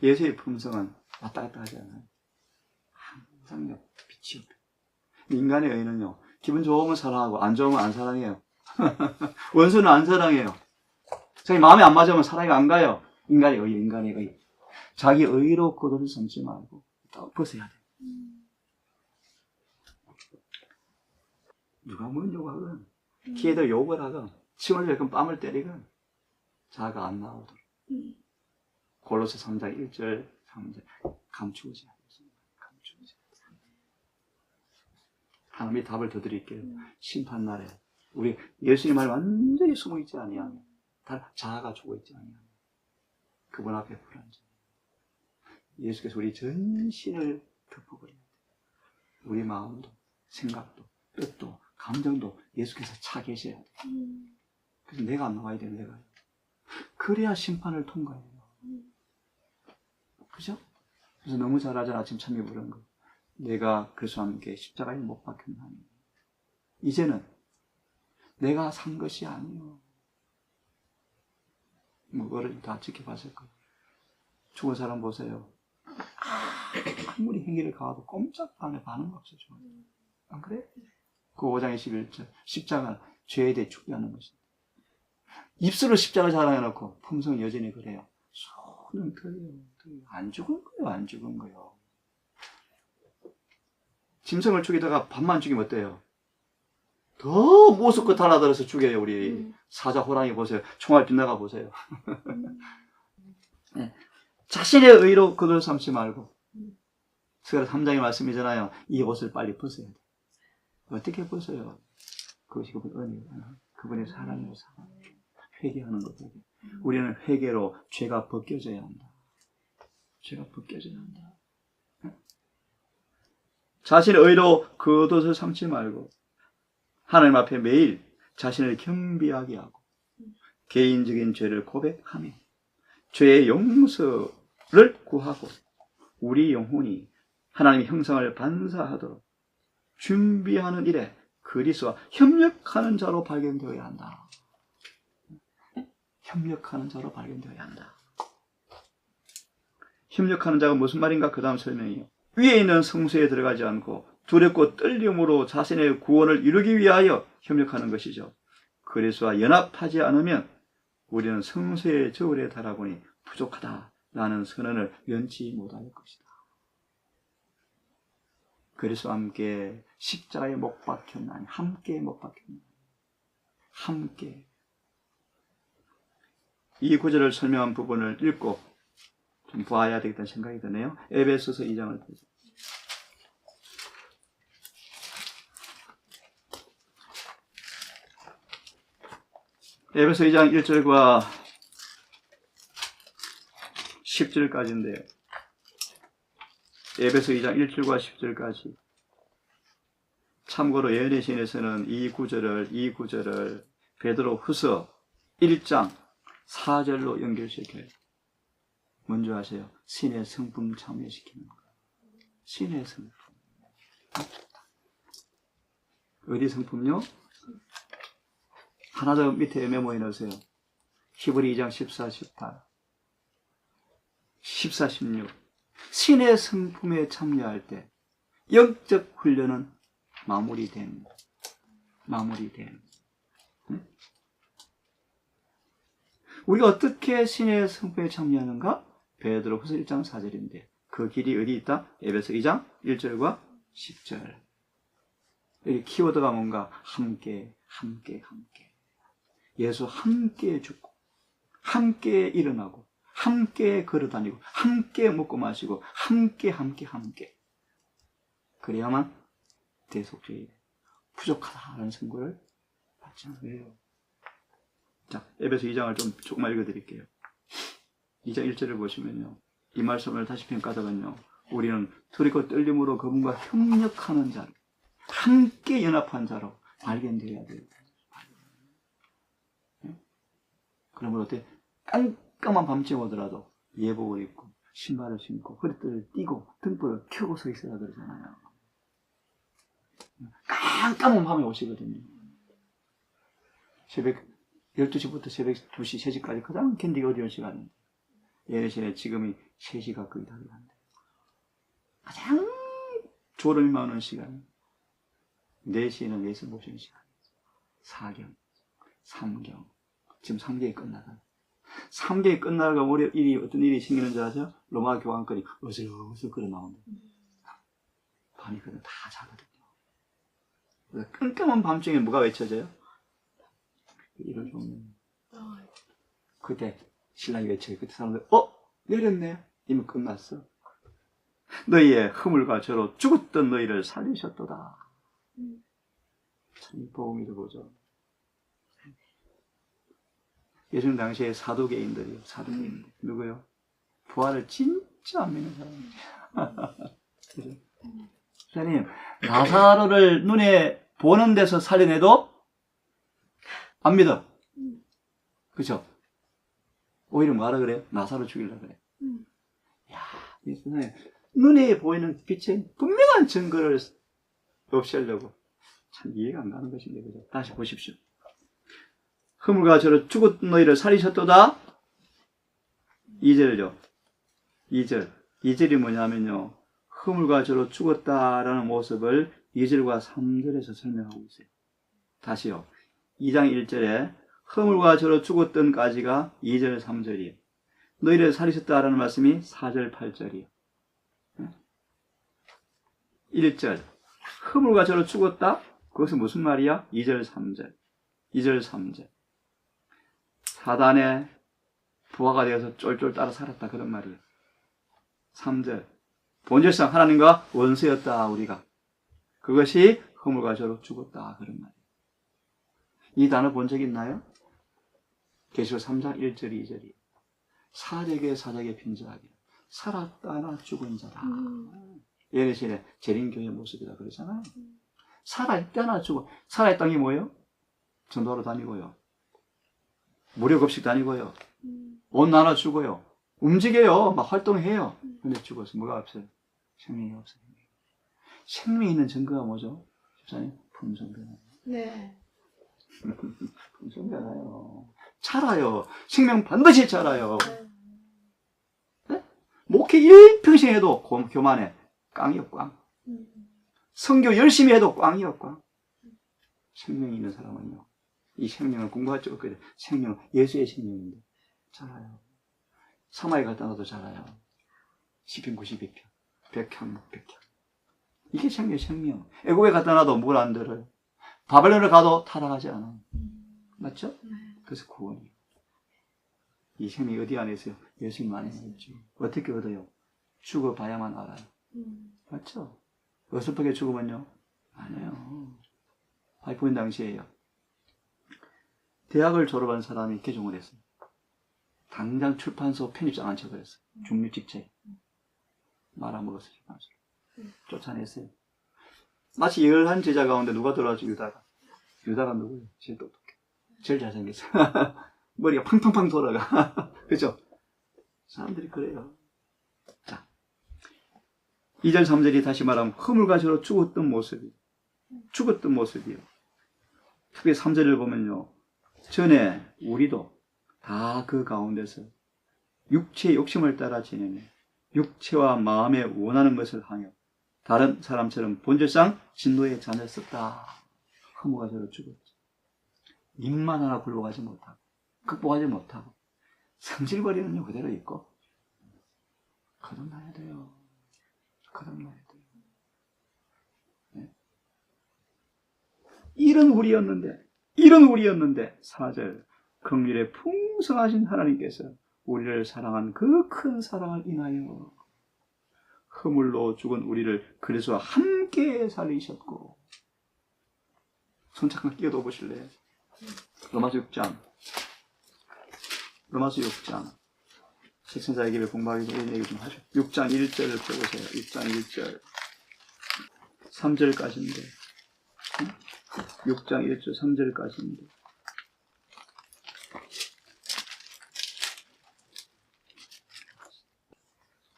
예수의 품성은 왔다 갔다 하지 않아요. 항상 빛이 없어요. 인간의 의는요, 기분 좋으면 사랑하고 안 좋으면 안 사랑해요. 원수는 안 사랑해요. 자기 마음에 안 맞으면 사랑이 안 가요. 인간의 의. 자기 의로 겉옷을 삼지 말고 벗어야 돼. 누가 뭐냐고 하건, 키에다 욕을 하건, 침을 흘리건 뺨을 때리건 자아가 안 나오도록. 골로새 3장 1절 3절 감추지 않습니다. 감추지. 하나님이 답을 더 드릴게요. 심판날에 우리 예수님 말 완전히 숨어있지 아니하며, 다 자아가 죽어있지 아니하며 그분 앞에 불안정. 예수께서 우리 전신을 덮어버려야 돼. 우리 마음도, 생각도, 뜻도, 감정도 예수께서 차 계셔야 돼. 그래서 내가 안 나와야 돼, 내가. 그래야 심판을 통과해요. 그죠? 그래서 너무 잘하잖아, 아침 참여 부른 거. 내가 그리스도와 함께 십자가에 못 박혔나니. 이제는 내가 산 것이 아니요. 그거를 다 지켜봤을 거예요. 죽은 사람 보세요. 아무리 행위를 가해도 꼼짝 안에 반응 없어요. 안 그래? 그 5장 21절 십자가는 죄에 대해 축구하는 것입니다. 입술로 십자가 자랑해놓고 품성은 여전히 그래요. 손은 그래요. 안 죽은 거예요. 안 죽은 거예요. 짐승을 죽이다가 밥만 죽이면 어때요? 더 모습껏 달아들어서 죽여요. 우리 사자 호랑이 보세요. 총알 빗나가 보세요. 네. 자신의 의로 그걸 삼지 말고, 스가랴 3장의 말씀이잖아요. 이 옷을 빨리 벗어야 돼. 어떻게 벗어요? 그것이 그분의 은혜예요. 그분의 사랑이에요. 사랑. 회개하는 거죠. 우리는 회개로 죄가 벗겨져야 한다. 죄가 벗겨져야 한다. 자신의 의로 겉옷을 삼지 말고 하나님 앞에 매일 자신을 겸비하게 하고 개인적인 죄를 고백하며 죄의 용서를 구하고 우리 영혼이 하나님의 형상을 반사하도록 준비하는 일에 그리스도와 협력하는 자로 발견되어야 한다. 협력하는 자로 발견되어야 한다. 협력하는 자가 무슨 말인가? 그 다음 설명이요. 위에 있는 성소에 들어가지 않고 두렵고 떨림으로 자신의 구원을 이루기 위하여 협력하는 것이죠. 그리스도와 연합하지 않으면 우리는 성소의 저울에 달아보니 부족하다라는 선언을 면치 못할 것이다. 그리스도와 함께 십자가에 못 박혔나니, 함께 못 박혔나니, 함께. 이 구절을 설명한 부분을 읽고 좀 보아야 되겠다는 생각이 드네요. 에베소서 2장을 보죠. 에베소 2장 1절과 10절까지인데요. 에베소 2장 1절과 10절까지. 참고로 예언의 이 구절을 베드로 후서 1장 4절로 연결시켜요. 먼저 하세요. 신의 성품 참여시키는 거. 신의 성품. 어디 성품요? 하나 더 밑에 메모해 놓으세요. 히브리 2장 14, 18. 14, 16. 신의 성품에 참여할 때 영적 훈련은 마무리됨. 응? 우리가 어떻게 신의 성품에 참여하는가? 베드로 후서 1장 4절인데 그 길이 어디 있다? 에베소 2장 1절과 10절. 여기 키워드가 뭔가? 함께. 예수 함께 죽고, 함께 일어나고, 함께 걸어다니고, 함께 먹고 마시고, 함께. 그래야만 대속죄에 부족하다는 선고를 받지 않아요. 자, 에베소 2장을 좀 조금만 읽어드릴게요. 2장 1절을 보시면요. 이 말씀을 다시 평가하자면요. 우리는 두렵고 떨림으로 그분과 협력하는 자로, 함께 연합한 자로 발견되어야 돼요. 그러면 어때? 깜깜한 밤중에 오더라도 예복을 입고 신발을 신고 허리띠를 띠고 등불을 켜고 서 있어야 그러잖아요. 깜깜한 밤에 오시거든요. 새벽 12시부터 새벽 2시, 3시까지 가장 견디기 어려운 시간인데 예전에 지금이 3시 가까이 다 돼간대. 가장 졸음이 많은 시간. 4시에는 예수 보시는 시간. 4경, 3경. 지금 3개월이 끝나가. 3개월이 끝나가 어떤 일이 생기는지 아죠? 로마 교황권이 어슬어슬 걸어 나온다. 밤이 그냥 다 자거든요. 깜깜한 밤중에 뭐가 외쳐져요? 이를 좀. 그때 신랑이 외쳐요. 그때 사람들, 내렸네. 이미 끝났어. 너희의 허물과 저로 죽었던 너희를 살리셨도다. 참, 이 복음이도 보죠. 예수님 당시에 사도계인들이요. 누구요? 부활을 진짜 안 믿는 사람이에요. 선생님, 나사로를 눈에 보는 데서 살려내도 안 믿어. 그쵸? 오히려 뭐하라 그래요? 나사로 죽이려고 그래. 야, 선생님, 눈에 보이는 빛의 분명한 증거를 없애려고. 참 이해가 안 가는 것인데, 그죠? 다시 보십시오. 허물과 저로 죽었던 너희를 살리셨도다. 2절이죠. 2절이 뭐냐면요. 허물과 저로 죽었다라는 모습을 2절과 3절에서 설명하고 있어요. 다시요. 2장 1절에 허물과 저로 죽었던까지가 2절, 3절이에요. 너희를 살리셨다라는 말씀이 4절, 8절이에요. 1절. 허물과 저로 죽었다? 그것은 무슨 말이야? 2절, 3절. 2절, 3절. 사단의 부하가 되어서 쫄쫄 따라 살았다. 그런 말이에요. 3절. 본질상 하나님과 원수였다. 우리가. 그것이 허물과 저로 죽었다. 그런 말이에요. 이 단어 본 적 있나요? 계시록 3장 1절, 2절이에요. 사적에 빈자하게 살았다나 죽은 자다. 예레시의 재림교의 모습이다 그러잖아요. 살아있다나 죽어. 살아있다는 게 뭐예요? 전도하러 다니고요. 무료급식 다니고요. 온 나라 주고요. 움직여요. 막 활동해요. 근데 죽어서 뭐가 없어요? 생명이 없어요. 생명이 있는 증거가 뭐죠? 집사님? 품성변화요. 네. 품성변화요. 자라요. 생명 반드시 자라요. 네? 목회 일평생 해도 교만해. 꽝이요, 꽝. 선교 열심히 해도 꽝이요, 꽝. 생명이 있는 사람은요. 이 생명은 공부할 적 없거든. 생명은 예수의 생명인데 자라요. 사마에 갖다 놔도 자라요. 시편 92편, 백향. 이게 생명. 애국에 갖다 놔도 물 안 들어요. 바벨론을 가도 타락하지 않아. 맞죠? 그래서 구원이에요. 이 생명이 어디 안에 있어요? 예수님 안에 있죠. 어떻게 얻어요? 죽어봐야만 알아요. 맞죠? 어설프게 죽으면요? 아니에요. 하이포인 당시에요. 대학을 졸업한 사람이 개종을 했어요. 당장 출판소 편집장 앉혀버렸어요. 중립직체. 말아먹었어요. 쫓아냈어요. 마치 열한 제자 가운데 누가 들어와서 유다가. 유다가 누구예요? 제일 똑똑해. 제일 잘생겼어요. 머리가 팡팡팡 돌아가. 그죠? 사람들이 그래요. 자, 2절 3절이 다시 말하면 허물과 저로 죽었던 모습이요. 특히 3절을 보면요. 전에 우리도 다 그 가운데서 육체의 욕심을 따라 지내며 육체와 마음에 원하는 것을 하며 다른 사람처럼 본질상 진노의 자녀였었다. 허물과 저로 죽었죠. 입만 하나 굴러가지 못하고 극복하지 못하고 성질거리는 그대로 있고 거듭나야 돼요. 네? 이런 우리였는데 4절 긍휼에 풍성하신 하나님께서 우리를 사랑한 그 큰 사랑을 인하여 허물로 죽은 우리를 그리스도와 함께 살리셨고 손 잠깐 끼워도 보실래요? 로마서 6장 식선자의 기를 공부하기 전에 이런 얘기 좀 하죠. 6장 1절을 펴보세요. 6장 1절 3절까지인데 6장 1절 3절까지인데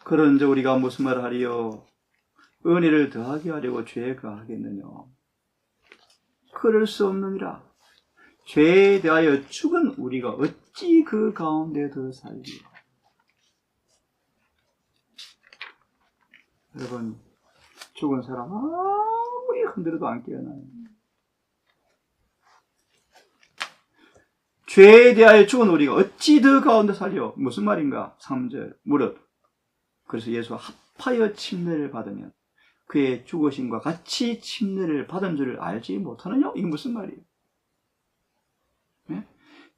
그런즉 우리가 무슨 말을 하리요? 은혜를 더하게 하려고 죄에 가하겠느냐? 그럴 수 없느니라. 죄에 대하여 죽은 우리가 어찌 그 가운데 더 살리요? 여러분, 죽은 사람 아무리 흔들어도 안 깨어나요. 죄에 대하여 죽은 우리가 어찌 더 가운데 살려? 무슨 말인가? 3절 무릇 그래서 예수와 합하여 침례를 받으면 그의 죽으심과 같이 침례를 받은 줄을 알지 못하느냐? 이게 무슨 말이에요? 네?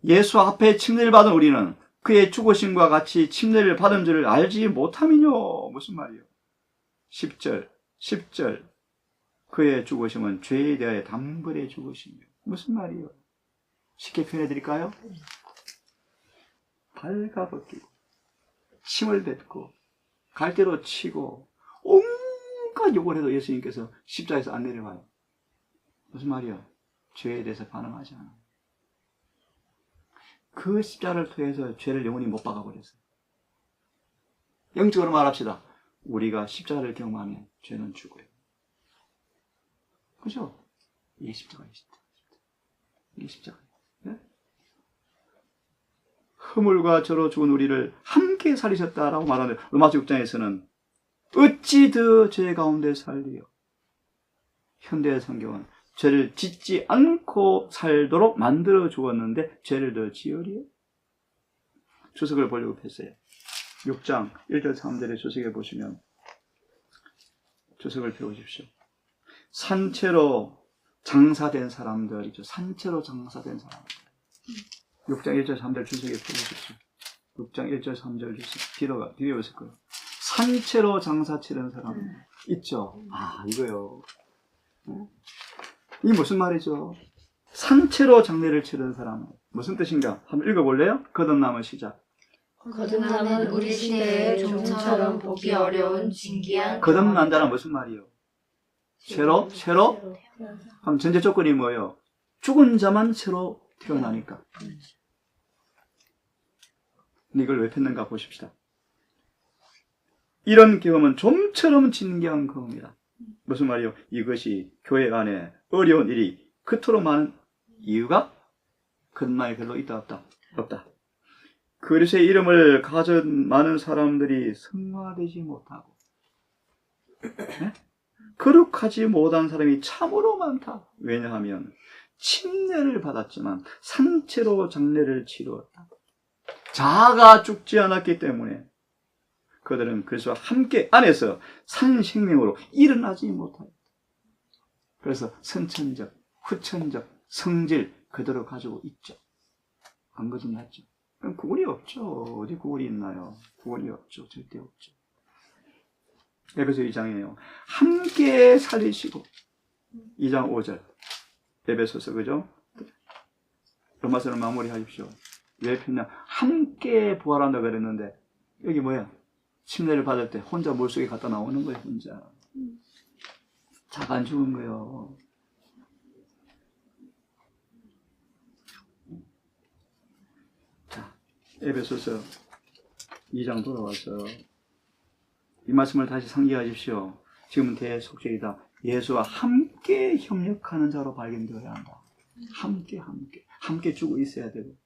예수와 합하여 침례를 받은 우리는 그의 죽으심과 같이 침례를 받은 줄을 알지 못함이뇨? 무슨 말이에요? 10절 그의 죽으심은 죄에 대하여 단번에 죽으심이요. 무슨 말이에요? 쉽게 표현해 드릴까요? 발가벗기고 침을 뱉고 갈대로 치고 온갖 욕을 해도 예수님께서 십자가에서 안 내려와요. 무슨 말이에요? 죄에 대해서 반응하지 않아요. 그 십자가를 통해서 죄를 영원히 못 박아버렸어요. 영적으로 말합시다. 우리가 십자가를 경험하면 죄는 죽어요. 그죠? 이게 십자가예요. 이게 십자가예요. 네? 허물과 저로 죽은 우리를 함께 살리셨다라고 말하는데 로마서 6장에서는 어찌 더 죄 가운데 살리요? 현대 성경은 죄를 짓지 않고 살도록 만들어 주었는데 죄를 더 지으리요? 주석을 보려고 했어요. 6장 1절 3절의 주석에 보시면 주석을 펴보십시오. 산채로 장사된 사람들이죠. 산채로 장사된 사람들. 6장 1절 3절 주석에 펴보십시오. 6장 1절 3절 주석 뒤에 오실 거예요. 산채로 장사 치는 사람 있죠. 아 이거요. 이게 무슨 말이죠? 산채로 장례를 치르는 사람 무슨 뜻인가? 한번 읽어볼래요? 거듭남의 시작. 거듭남은 우리 시대의 좀처럼 보기 어려운 진귀한 거듭난다는 무슨 말이에요? 새로? 그럼 전제 조건이 뭐예요? 죽은 자만 새로 태어나니까. 이걸 왜 폈는가 보십시다. 이런 경험은 좀처럼 진귀한 경험이다. 무슨 말이에요? 이것이 교회 안에 어려운 일이 그토록 많은 이유가 그런 별로 있다 없다. 그리스도의 이름을 가진 많은 사람들이 성화되지 못하고 네? 거룩하지 못한 사람이 참으로 많다. 왜냐하면 침례를 받았지만 산채로 장례를 치루었다. 자아가 죽지 않았기 때문에 그들은 그리스도와 함께 안에서 산 생명으로 일어나지 못하였다. 그래서 선천적, 후천적 성질 그대로 가지고 있죠. 안 거듭났죠. 그럼 구원이 없죠. 어디 구원이 있나요? 구원이 없죠. 절대 없죠. 에베소 2장이에요. 함께 살리시고 2장 5절 에베소서 그죠? 로마서는 마무리하십시오. 왜 폈냐? 함께 부활한다고 그랬는데 여기 뭐야? 침례를 받을 때 혼자 물속에 갔다 나오는 거예요. 혼자. 자가 안 죽은 거예요. 자, 에베소서 2장 돌아와서 이 말씀을 다시 상기하십시오. 지금은 대속죄이다. 예수와 함께 협력하는 자로 발견되어야 한다. 함께 죽어 있어야 되고,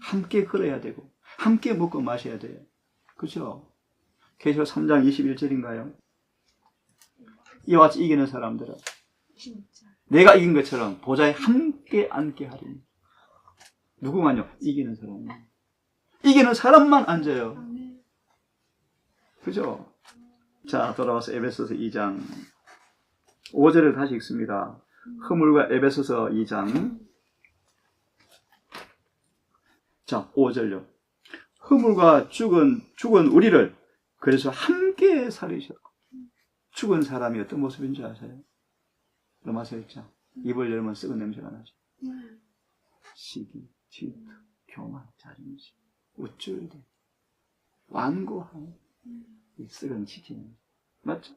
함께 걸어야 되고, 함께 먹고 마셔야 돼요. 그죠? 계시록 3장 21절인가요? 이와 같이 이기는 사람들은 내가 이긴 것처럼 보좌에 함께 앉게 하리니. 누구만요? 이기는 사람. 이기는 사람만 앉아요. 그죠? 자, 돌아와서 에베소서 2장 5절을 다시 읽습니다. 허물과 에베소서 2장 자, 5절요. 허물과 죽은 우리를 그래서 함께 살리셨고, 죽은 사람이 어떤 모습인 줄 아세요? 로마서 1장. 입을 열면 썩은 냄새가 나죠. 시기, 질투, 교만, 자존심, 우쭐대, 완고함, 이 썩은 시체 냄새. 맞죠?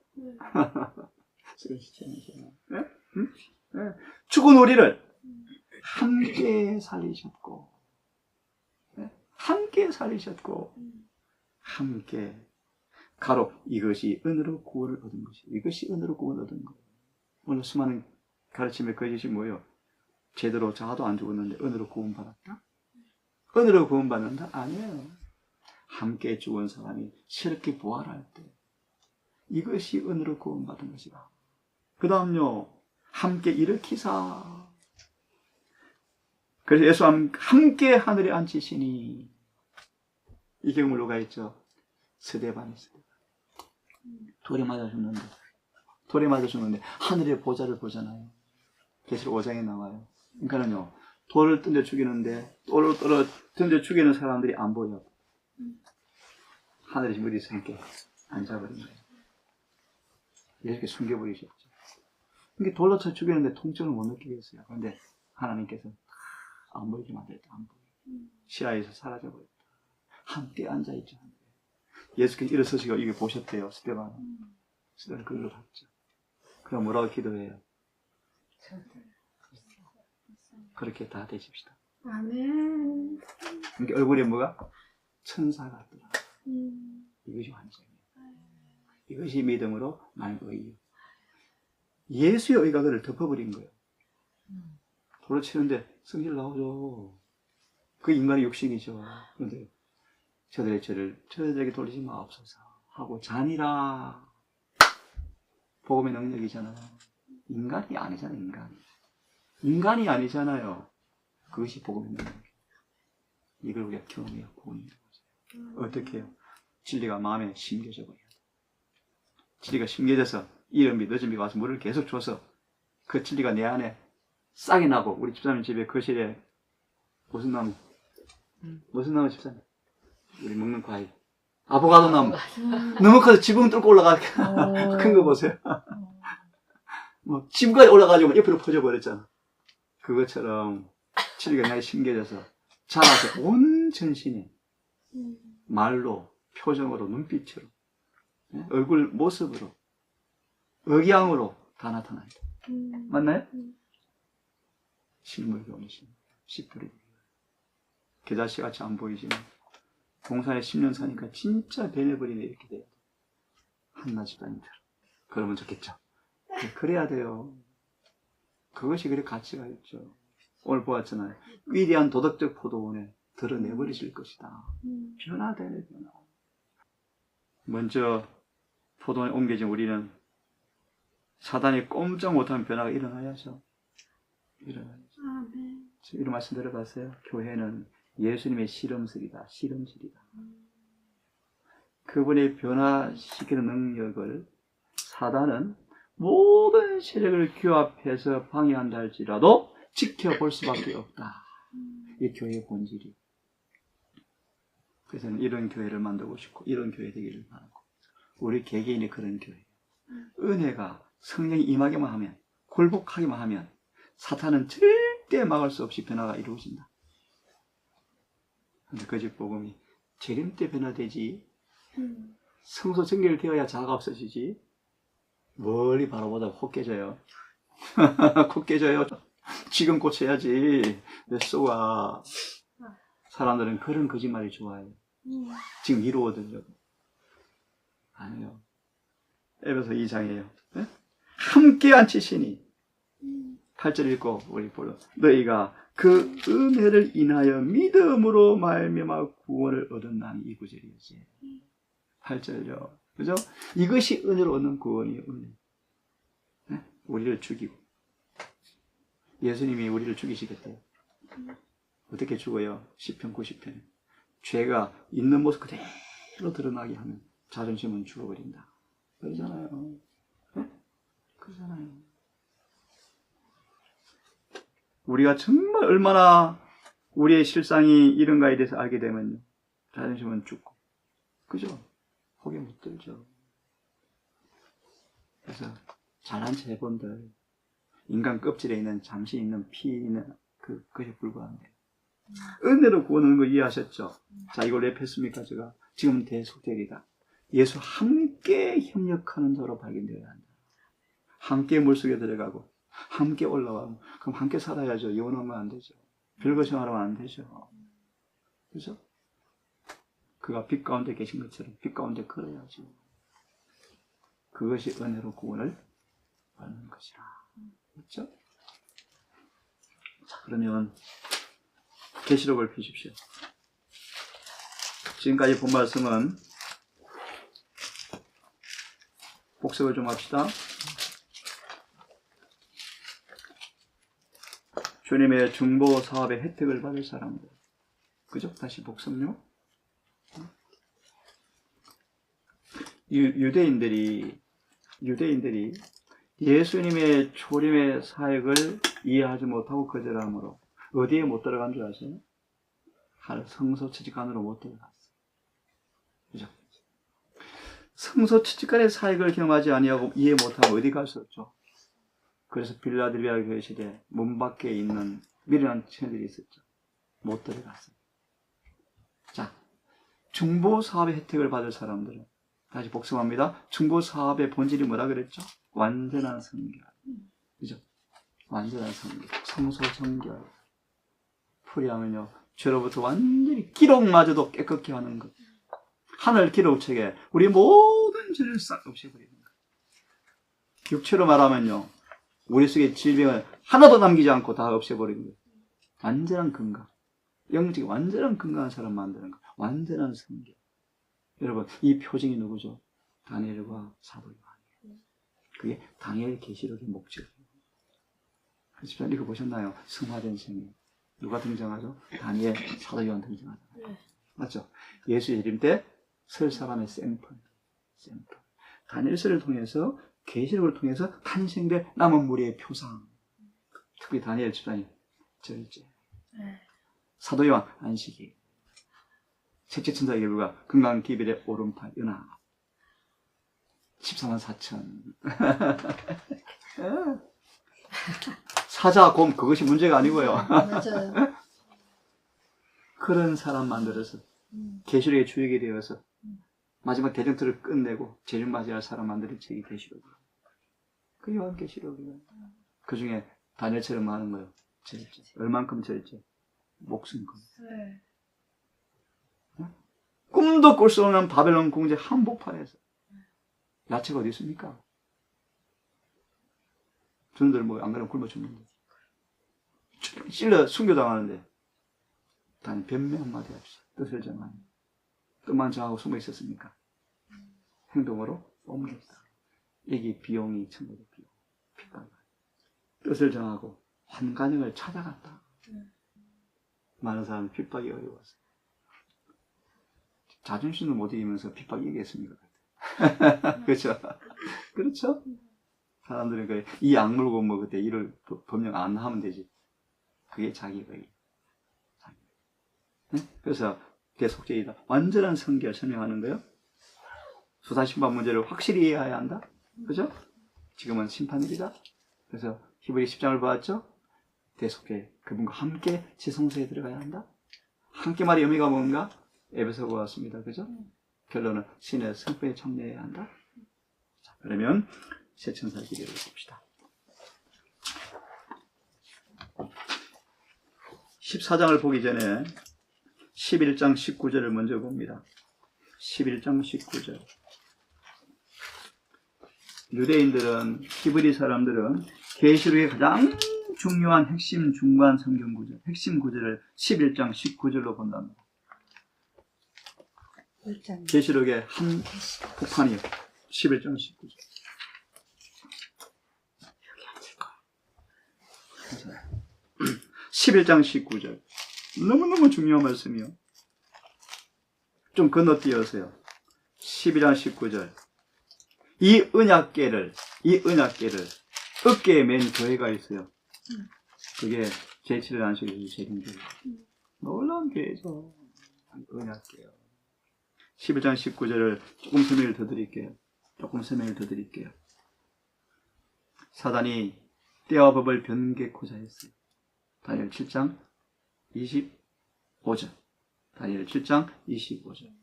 썩은 시체 냄새. 네? 응? 네. 죽은 우리를 함께 살리셨고, 네? 함께 살리셨고, 함께 가로 이것이 은으로 구원을 얻은 것이 이것이 은으로 구원을 얻은 것. 오늘 수많은 가르침의 거짓이 뭐예요? 제대로 자아도 안 죽었는데 은으로 구원받았다? 은으로 구원받는다? 아니에요. 함께 죽은 사람이 새롭게 부활할 때 이것이 은으로 구원받은 것이다. 그 다음요, 함께 일으키사. 그래서 예수와 함께 하늘에 앉히시니. 이 경우를 누가 있죠? 스데반이 돌에 맞아 죽는데 하늘의 보좌를 보잖아요. 계시록 5장에 나와요. 그러니까는요, 돌을 던져 죽이는데 돌을 던져 죽이는 사람들이 안 보여. 하늘에 물이 있으니까 앉아버린 거예요. 이렇게 숨겨버리셨죠. 이게 돌로 쳐 죽이는데 통증을 못 느끼겠어요. 그런데 하나님께서 안 보이게 만들었다. 안 보이게. 시야에서 사라져버렸다. 함께 앉아있죠. 예수께서 일어서시고 이게 보셨대요. 스데반 그걸로 봤죠. 그럼 뭐라고 기도해요? 그렇게 다 되십시다. 아멘. 그러니까 얼굴에 뭐가? 천사 같더라. 이것이 완전이에요. 이것이 믿음으로 나의 의요. 예수의 의가 그를 덮어버린 거예요. 돌을 치는데 성질 나오죠. 그 인간의 욕심이죠. 그런데 저들에게 돌리지 마옵소서 하고 잔이라. 복음의 능력이잖아요. 인간이 아니잖아요. 인간이 아니잖아요. 그것이 복음의 능력. 이걸 우리가 경험해야 구원이 되는 거죠. 어떻게 해요? 진리가 마음에 심겨져 버려요. 진리가 심겨져서 이른 비 늦은 비가 와서 물을 계속 줘서 그 진리가 내 안에 싹이 나고, 우리 집사님 집에 거실에 무슨 나무 집사님? 우리 먹는 과일. 아보가도 나무. 너무 커서 지붕 뚫고 올라가. 큰 거 보세요. 뭐, 지붕까지 올라가지고 옆으로 퍼져버렸잖아. 그것처럼 진리가 나에 심겨져서 자라서 온 전신에 말로, 표정으로, 눈빛으로, 얼굴 모습으로, 억양으로 다 나타난다. 맞나요? 실물 교훈이신 씨뿌리. 겨자씨 같이 안 보이지만 동산에 10년 사니까 진짜 변해버리네. 이렇게 돼요. 한나 집사님들. 그러면 좋겠죠. 그래야 돼요. 그것이 그래 가치가 있죠. 오늘 보았잖아요. 위대한 도덕적 포도원에 드러내버리실 것이다. 변화돼, 변화. 먼저 포도원에 옮겨진 우리는 사단이 꼼짝 못하는 변화가 일어나야죠. 일어나야죠. 이런 말씀 들어봤어요? 교회는 예수님의 실험실이다. 실험실이다. 그분의 변화시키는 능력을 사단은 모든 세력을 규합해서 방해한다 할지라도 지켜볼 수밖에 없다. 이 교회의 본질이. 그래서 이런 교회를 만들고 싶고 이런 교회 되기를 바라고 우리 개개인이 그런 교회. 은혜가 성령이 임하기만 하면 굴복하기만 하면 사탄은 절대 막을 수 없이 변화가 이루어진다. 그런데 거짓 복음이 재림 때 변화되지 성소 정결되어야 자아가 없어지지 멀리 바라보다 코 깨져요. 코 깨져요. 지금 고쳐야지. 내 쏘가 사람들은 그런 거짓말이 좋아해요. 지금 이루어지려고. 아니요. 에베소 2장이에요. 네? 함께 앉히시니 8절 읽고 우리 보려 너희가 그 은혜를 인하여 믿음으로 말미암아 구원을 얻었나니 이 구절이지. 8절요. 그죠? 이것이 은혜로 얻는 구원이에요. 은혜. 네? 우리를 죽이고 예수님이 우리를 죽이시겠대요. 어떻게 죽어요? 시편 90편. 죄가 있는 모습 그대로 드러나게 하면 자존심은 죽어버린다. 그러잖아요. 네? 그러잖아요. 우리가 정말 얼마나 우리의 실상이 이런가에 대해서 알게 되면요. 자존심은 죽고. 그죠? 고개 못 들죠. 그래서 잘난 체 해본들 인간 껍질에 있는 잠시 있는 피 있는 그것에 불과한데 은혜로 구원하는 거 이해하셨죠? 자, 이걸 왜 폈습니까? 제가 지금 대속되리다. 예수 함께 협력하는 자로 발견되어야 한다. 함께 물속에 들어가고 함께 올라가고 그럼 함께 살아야죠. 이혼하면 안 되죠. 별거 생활하면 안 되죠. 그죠? 그가 빛 가운데 계신 것처럼 빛 가운데 걸어야죠. 그것이 은혜로 구원을 받는 것이라. 그렇죠? 자, 그러면 계시록을 펴십시오. 지금까지 본 말씀은 복습을 좀 합시다. 주님의 중보 사업의 혜택을 받을 사람들. 그죠? 다시 복습요. 유대인들이 예수님의 초림의 사역을 이해하지 못하고 거절함으로 어디에 못 들어간 줄 아세요? 성소 처직관으로 못 들어갔어요. 그죠? 성소 처직관의 사역을 경험하지 아니하고 이해 못하고 어디 갈 수 없죠. 그래서 빌라델비아 교회 시대 문 밖에 있는 미련한 청년들이 있었죠. 못 들어갔어요. 자, 중보 사업의 혜택을 받을 사람들은 다시 복습합니다. 중보 사업의 본질이 뭐라 그랬죠? 완전한 성결. 그죠? 완전한 성결. 성소 정결. 풀이하면요. 죄로부터 완전히 기록마저도 깨끗게 하는 것. 하늘 기록책에 우리 모든 죄를 싹 없애버리는 것. 육체로 말하면요. 우리 속의 질병을 하나도 남기지 않고 다 없애버리는 것. 완전한 건강. 영적인 완전한 건강한 사람 만드는 것. 완전한 성결. 여러분, 이 표징이 누구죠? 다니엘과 사도 요한이에요. 그게 다니엘 계시록의 목적이에요. 그래서 읽어보셨나요? 승화된 성이. 누가 등장하죠? 다니엘, 사도 요한 등장하잖아요. 맞죠? 예수 예림 때 설 사람의 샘플. 다니엘서를 통해서 계시록을 통해서 탄생된 남은 무리의 표상. 특히 다니엘 집사님 절제. 사도 요한 안식일. 셋째 천사 예루가 금강 기별의 오른팔 연하. 14만 4천. 사자 곰 그것이 문제가 아니고요. 맞아요. 그런 사람 만들어서 계시록의 주역이 되어서 마지막 대전투를 끝내고 재림 맞이할 사람 만드는 책이 계시록이에요. 그 요한 계시록이에요. 그 중에 다니엘처럼 많은 거예요. 절제. 얼만큼 절제? 목숨금. 꿈도 꿀 수 없는 바벨론 궁제 한복판에서 야채가 어디 있습니까? 저놈들 뭐 안 그러면 굶어 죽는데 찔러 순교당하는데 단 변명 한마디 합시다. 뜻을 정하니 뜻만 정하고 숨어 있었습니까? 행동으로 옮겼다. 이게 비용이 천국의 비용. 뜻을 정하고 환관형을 찾아갔다. 많은 사람이 핍박이 어려웠어요. 자존심도 못 이기면서 핍박 이기겠습니까? 그렇죠? 그렇죠? 사람들은 이 악물고 뭐 그때 일을 법령 안 하면 되지. 그게 자기의. 네? 그래서 계속적이다. 완전한 성결 설명하는 거예요. 수사심판 문제를 확실히 이해해야 한다. 그죠? 지금은 심판일이다. 그래서 히브리 10장을 보았죠? 대속죄 그분과 함께 지성소에 들어가야 한다. 함께 말의 의미가 뭔가? 에베소 보았습니다. 그죠? 결론은 신의 성품에 참여해야 한다. 자, 그러면 세천사 기대를 봅시다. 14장을 보기 전에 11장 19절을 먼저 봅니다. 11장 19절. 유대인들은, 히브리 사람들은 계시록의 가장 중요한 핵심 중간 성경 구절, 핵심 구절을 11장 19절로 본답니다. 계시록의 한 폭판이요. 11장 19절. 여기 앉을 거야. 11장 19절. 너무너무 중요한 말씀이요. 좀 건너뛰어서요. 12장 19절. 이 언약궤를 어깨에 맨 교회가 있어요. 그게 제7일 안식일 제림교회. 놀라운 교회죠. 언약궤요. 11장 19절을 조금 설명을 더 드릴게요. 사단이 때와 법을 변개코자 했어요. 다니엘 7장 25절. 다니엘 7장 25절.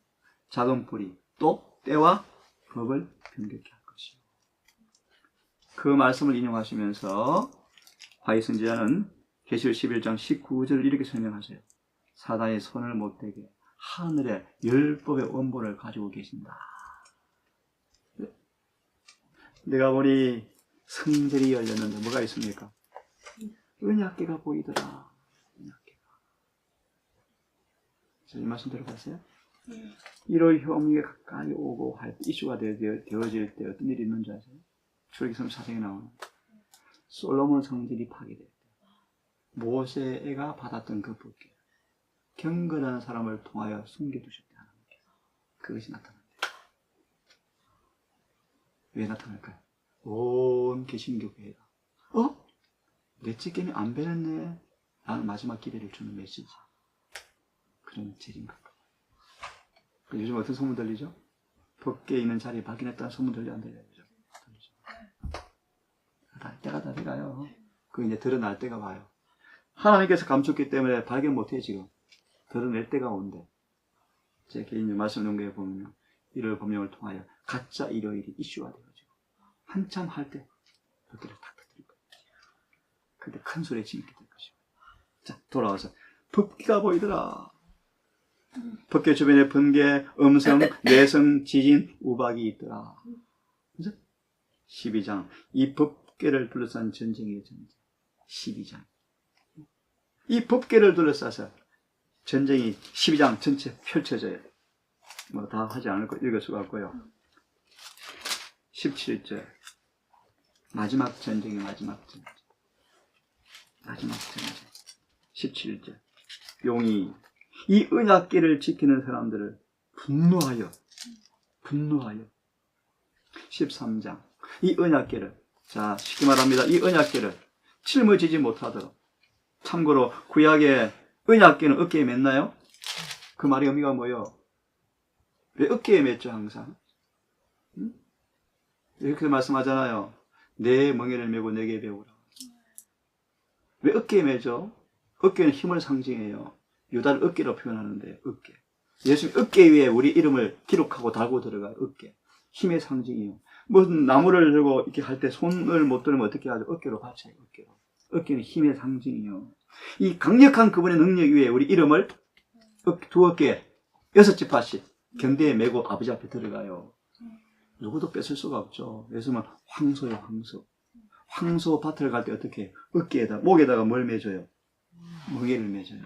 작은 뿌리 또 때와 법을 변개케 할 것이요. 그 말씀을 인용하시면서 화이 선지자는 계시록 11장 19절을 이렇게 설명하세요. 사단의 손을 못대게 하늘의 율법의 원본을 가지고 계신다. 내가 보니 성전이 열렸는데 뭐가 있습니까? 언약궤가 보이더라. 언약궤가. 이 말씀 들어봤어요? 1월 효험이 가까이 오고 할 이슈가 되어질 때 어떤 일이 있는지 아세요? 출애굽기 34장에 나오는 솔로몬 성전이 파괴될 때 모세가 받았던 그 법궤 경건한 사람을 통하여 숨겨두셨다. 그것이 나타난다. 왜 나타날까요? 온 개신교회가 넷째 게임이 안 배웠네. 나는 마지막 기회를 주는 메시지. 그런 죄인가 봐. 요즘 어떤 소문 들리죠? 법궤에 있는 자리에 발견했다는 소문 들려 안 들려요? 때가 다 돼가요. 그 이제 드러날 때가 와요. 하나님께서 감췄기 때문에 발견 못해 지금. 드러낼 때가 온대. 제 개인적인 말씀 연구해 보면요. 일요일 법령을 통하여 가짜 일요일이 이슈가 되어지고 한참 할 때 법궤를 탁 터뜨릴 거예요. 그때 큰 소리에 지밌게 될 것이고. 자, 돌아와서 법궤가 보이더라. 법궤 주변에 번개, 음성, 내성, 지진, 우박이 있더라. 그죠? 12장. 이 법궤를 둘러싼 전쟁의 전쟁. 12장. 이 법궤를 둘러싸서 전쟁이 12장 전체 펼쳐져요. 뭐 다 하지 않을 거 읽을 수가 없고요. 17절. 마지막 전쟁이 마지막 전쟁. 17절. 용이 이 언약궤를 지키는 사람들을 분노하여 13장. 이 언약궤를, 자, 쉽게 말합니다. 이 언약궤를 짊어지지 못하도록. 참고로 구약의 언약궤는 어깨에 맸나요? 그 말의 의미가 뭐예요? 왜 어깨에 맸죠 항상? 응? 이렇게 말씀하잖아요. 내 멍에를 메고 내게 배우라. 왜 어깨에 매죠? 어깨는 힘을 상징해요. 유다를 어깨로 표현하는데 어깨. 예수님 어깨 위에 우리 이름을 기록하고 달고 들어가요. 어깨. 힘의 상징이에요. 무슨 나무를 들고 이렇게 할 때 손을 못 들면 어떻게 하죠? 어깨로 받쳐요. 어깨로. 어깨는 힘의 상징이에요. 이 강력한 그분의 능력 위에 우리 이름을 두 어깨에 6지파씩 경대에 메고 아버지 앞에 들어가요. 누구도 뺏을 수가 없죠. 예수님은 황소예요. 황소. 황소 밭을 갈 때 어떻게 어깨에다 목에다가 뭘 매줘요? 멍에를 매줘요.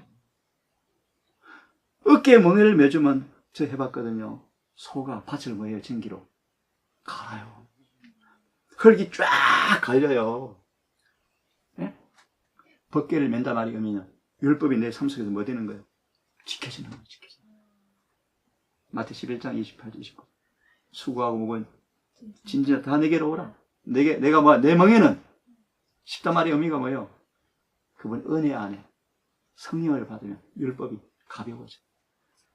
어깨에 멍에를 매주면 저 해봤거든요. 소가 밭을 뭐예요? 전기로 갈아요. 흙이 쫙 갈려요. 예? 법궤를 맨다 말이 의미는 율법이 내 삶 속에서 뭐 되는 거예요? 지켜지는 거예요. 지켜지는 거예요. 마태 11장 28, 29. 수고하고 목은 진짜 다 내게로 오라. 내가 뭐, 내 멍에는 쉽단 말의 의미가 뭐예요? 그분 은혜 안에 성령을 받으면 율법이 가벼워져.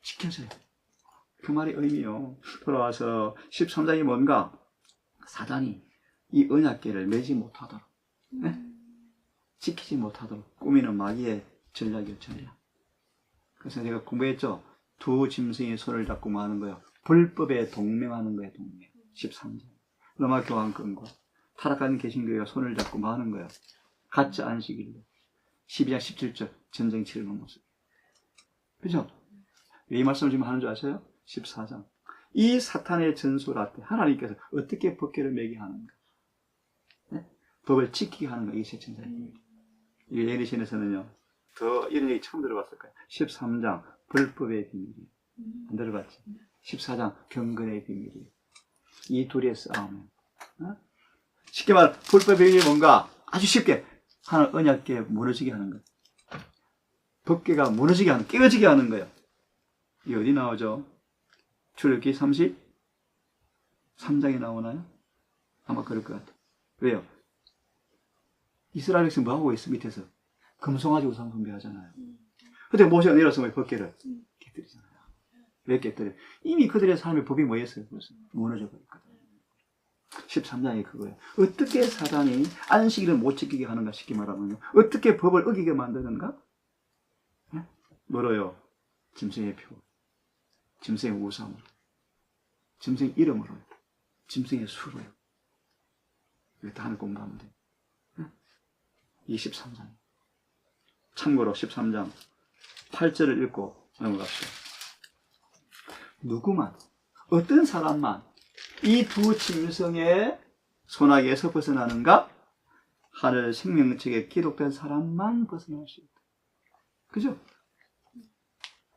지켜져요. 그 말의 의미요. 돌아와서 13장이 뭔가? 사단이 이 언약궤를 매지 못하도록, 네? 지키지 못하도록 꾸미는 마귀의 전략이요, 전략. 그래서 제가 공부했죠. 두 짐승이 손을 잡고 뭐 하는 거예요? 불법에 동맹하는 거예요, 동맹. 13장. 로마 교황권과 타락한 개신교회가 손을 잡고 뭐 하는 거예요? 가짜 안식일로. 12장 17절 전쟁 치르는 모습. 그죠? 왜 이 말씀을 지금 하는 줄 아세요? 14장. 이 사탄의 전술 앞에 하나님께서 어떻게 법궤를 매게 하는가? 네? 법을 지키게 하는가? 이게 제 천사입니다. 이 예리신에서는요, 더 이런 얘기 처음 들어봤을 거예요. 13장, 불법의 비밀이에요. 안 들어봤지? 14장, 경건의 비밀이에요. 이 둘의 싸움. 어? 쉽게 말해, 불법의 비밀이 뭔가? 아주 쉽게, 하나님 언약궤 무너지게 하는 거예요. 법궤가 무너지게 하는, 깨어지게 하는 거예요. 이게 어디 나오죠? 출애굽기 33장에 나오나요? 아마 그럴 것 같아요. 왜요? 이스라엘 백성 뭐 하고 있어? 밑에서 금송아지 우상 숭배하잖아요. 근데 모세가 내려서 왜 법궤를 깨뜨리잖아요. 왜 깨뜨려? 이미 그들의 삶의 법이 뭐였어요? 벌써 무너져 버렸거든요. 13장이 그거예요. 어떻게 사단이 안식일을 못 지키게 하는가? 쉽게 말하면요. 어떻게 법을 어기게 만드는가? 네? 뭐로요? 짐승의 표, 짐승의 우상으로, 짐승의 이름으로, 짐승의 수로요. 이거 다 하늘 공부하면 돼요. 23장. 참고로 13장 8절을 읽고 넘어갑시다. 누구만, 어떤 사람만 이 두 짐승의 손아귀에서 벗어나는가? 하늘 생명책에 기록된 사람만 벗어날 수 있다. 그죠?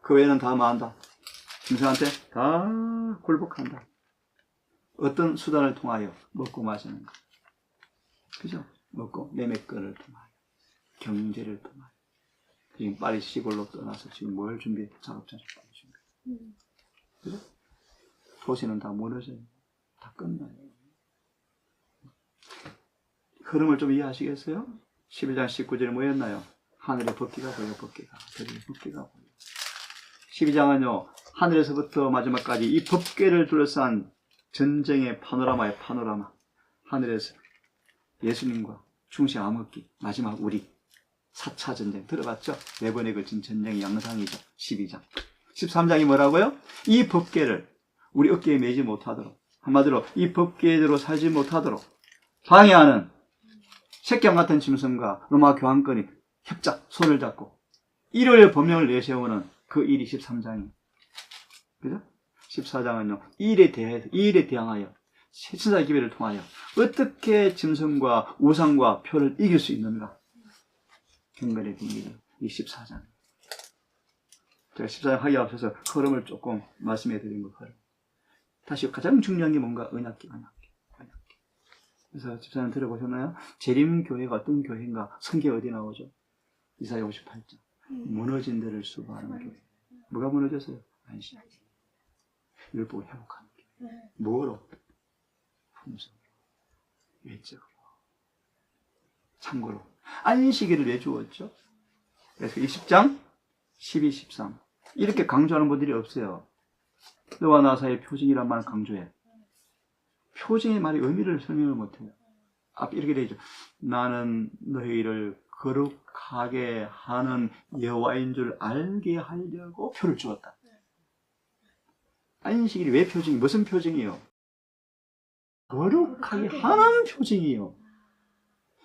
그 외에는 다 뭐한다? 짐승한테 다 굴복한다. 어떤 수단을 통하여? 먹고 마시는 것. 그죠? 먹고 매매권을 통하여, 경제를 통하여. 지금 파리 시골로 떠나서 지금 뭘 준비해? 작업자를 준비해. 그죠? 도시는 다 무너져요. 다 끝나요. 흐름을 좀 이해하시겠어요? 11장 19절에 뭐였나요? 하늘의 법궤가 보여, 법궤가. 저리 법궤가 보여. 12장은요, 하늘에서부터 마지막까지 이 법궤를 둘러싼 전쟁의 파노라마의 파노라마. 하늘에서 예수님과 중시 암흑기, 마지막 우리 4차 전쟁 들어봤죠? 4번에 걸친 전쟁의 양상이죠. 12장. 13장이 뭐라고요? 이 법궤를 우리 어깨에 매지 못하도록, 한마디로 이 법궤대로 살지 못하도록 방해하는 색경 같은 짐승과 로마 교황권이 협작, 손을 잡고 일요일 법령을 내세우는 그 일이 13장이에요. 그죠? 14장은요, 이 일에 대항하여 천사의 기회를 통하여 어떻게 짐승과 우상과 표를 이길 수 있는가? 경건의 비밀이 이 14장. 제가 14장 하기 앞서서 흐름을 조금 말씀해 드린 것 흐름. 다시 가장 중요한 게 뭔가? 언약궤. 그래서 14장 들어보셨나요? 재림교회가 어떤 교회인가? 성경에 어디 나오죠? 이사야 58장. 무너진 데를 수고하는 교회. 뭐가 무너졌어요? 안식. 율법을 회복하는 교회. 뭐로? 품성으로, 외적으로. 참고로 안식일을 왜 주었죠? 그래서 20장 12, 13 이렇게 강조하는 분들이 없어요. 너와 나 사이의 표징이란 말을 강조해. 표징의 말의 의미를 설명을 못해요. 앞에 이렇게 되죠. 나는 너희를 거룩하게 하는 여호와인 줄 알게 하려고 표를 주었다. 안식일이 왜 표징이? 무슨 표징이요? 거룩하게 하는 표징이요.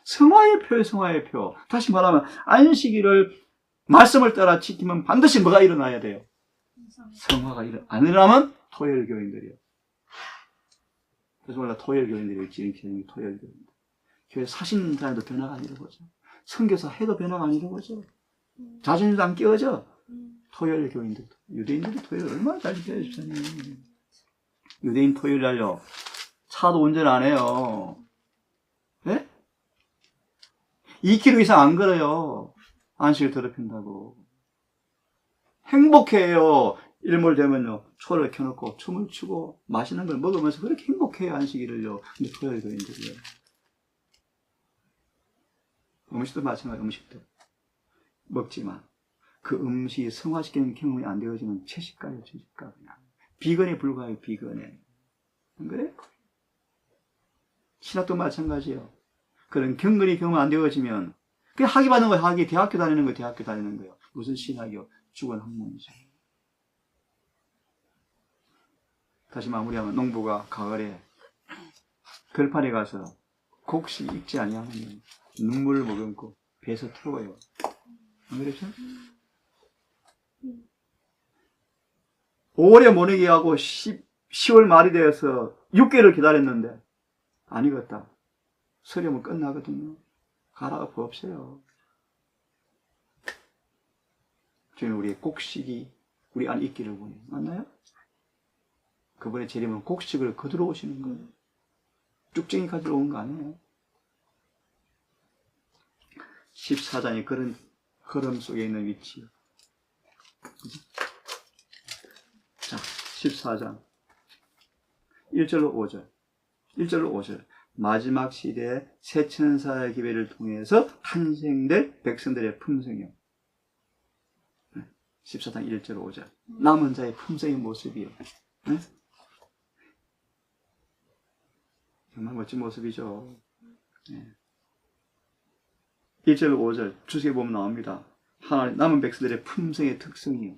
성화의 표예요, 성화의 표. 다시 말하면 안식일을 말씀을 따라 지키면 반드시 뭐가 일어나야 돼요? 성화가 안 일어나면 토요일 교인들이요. 그래서 원래 토요일 교인들이 지금 토요일 교인들. 교회 사신 사람도 변화가 안 이루어져. 선교사 해도 변화가 안 이루어져. 자존심도 안 깨어져. 토요일 교인들. 유대인들이 토요일 얼마나 잘 지켜요, 집사님. 유대인 토요일 날요. 차도 운전 안 해요. 네? 2km 이상 안 걸어요. 안식을 더럽힌다고. 행복해요. 일몰 되면요, 초를 켜놓고 춤을 추고 맛있는 걸 먹으면서 그렇게 행복해요, 안식일을요. 근데 토요일 교인들이요. 음식도 마찬가지, 음식도 먹지만 그 음식이 성화시키는 경험이 안 되어지면 채식가요, 채식가. 그냥 비건에 불과해요, 비건에. 안 그래? 신학도 마찬가지예요. 그런 경건이 경험 안 되어지면 그냥 학위 받는 거예요, 학위. 대학교 다니는 거예요, 대학교 다니는 거예요. 무슨 신학이요? 죽은 학문이죠. 다시 마무리하면 농부가 가을에 들판에 가서 곡식 익지 아니하면 눈물을 머금고 배에서 태워요. 안 그렇죠? 5월에 모내기 하고 10월 말이 되어서 6개월을 기다렸는데 안 익었다. 서려면 끝나거든요. 가라가 없어요. 주님, 우리의 곡식이 우리 안에 있기를 원해요. 맞나요? 그분의 재림은 곡식을 거두러 오시는 거예요. 쭉쟁이 가지러 오는 거 아니에요. 14장이 그런 흐름 속에 있는 위치요. 자, 14장 1절로 5절. 1절로 5절. 마지막 시대에 새 천사의 기회를 통해서 탄생될 백성들의 품성이요. 14장 1절 5절. 남은 자의 품성의 모습이요. 네? 정말 멋진 모습이죠. 네. 1절 5절 주석에 보면 나옵니다. 하나님 남은 백성들의 품성의 특성이요.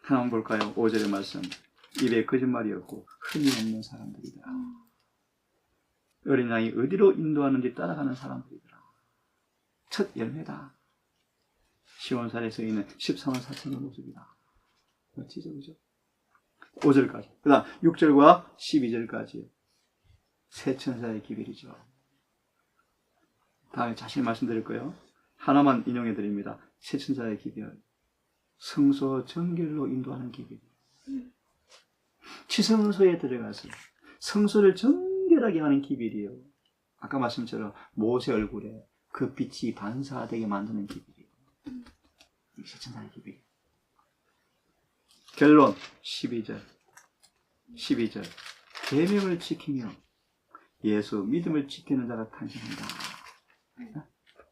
하나만 볼까요? 5절의 말씀. 입에 거짓말이 없고 흠이 없는 사람들이더라. 어린 양이 어디로 인도하는지 따라가는 사람들이더라. 첫 열매다. 시온산에 서 있는 14만 4천의 모습이다. 멋지죠, 그죠? 5절까지. 그 다음 6절과 12절까지 새 천사의 기별이죠. 다음에 자세히 말씀드릴 거예요. 하나만 인용해 드립니다. 새 천사의 기별. 성소 정결로 인도하는 기별. 지성소에 들어가서 성소를 정결하게 하는 기별이에요. 아까 말씀처럼 모세 얼굴에 그 빛이 반사되게 만드는 기별이에요. 새 천사의 기별. 결론 12절. 계명을 지키며 예수 믿음을 지키는 자가 탄생한다.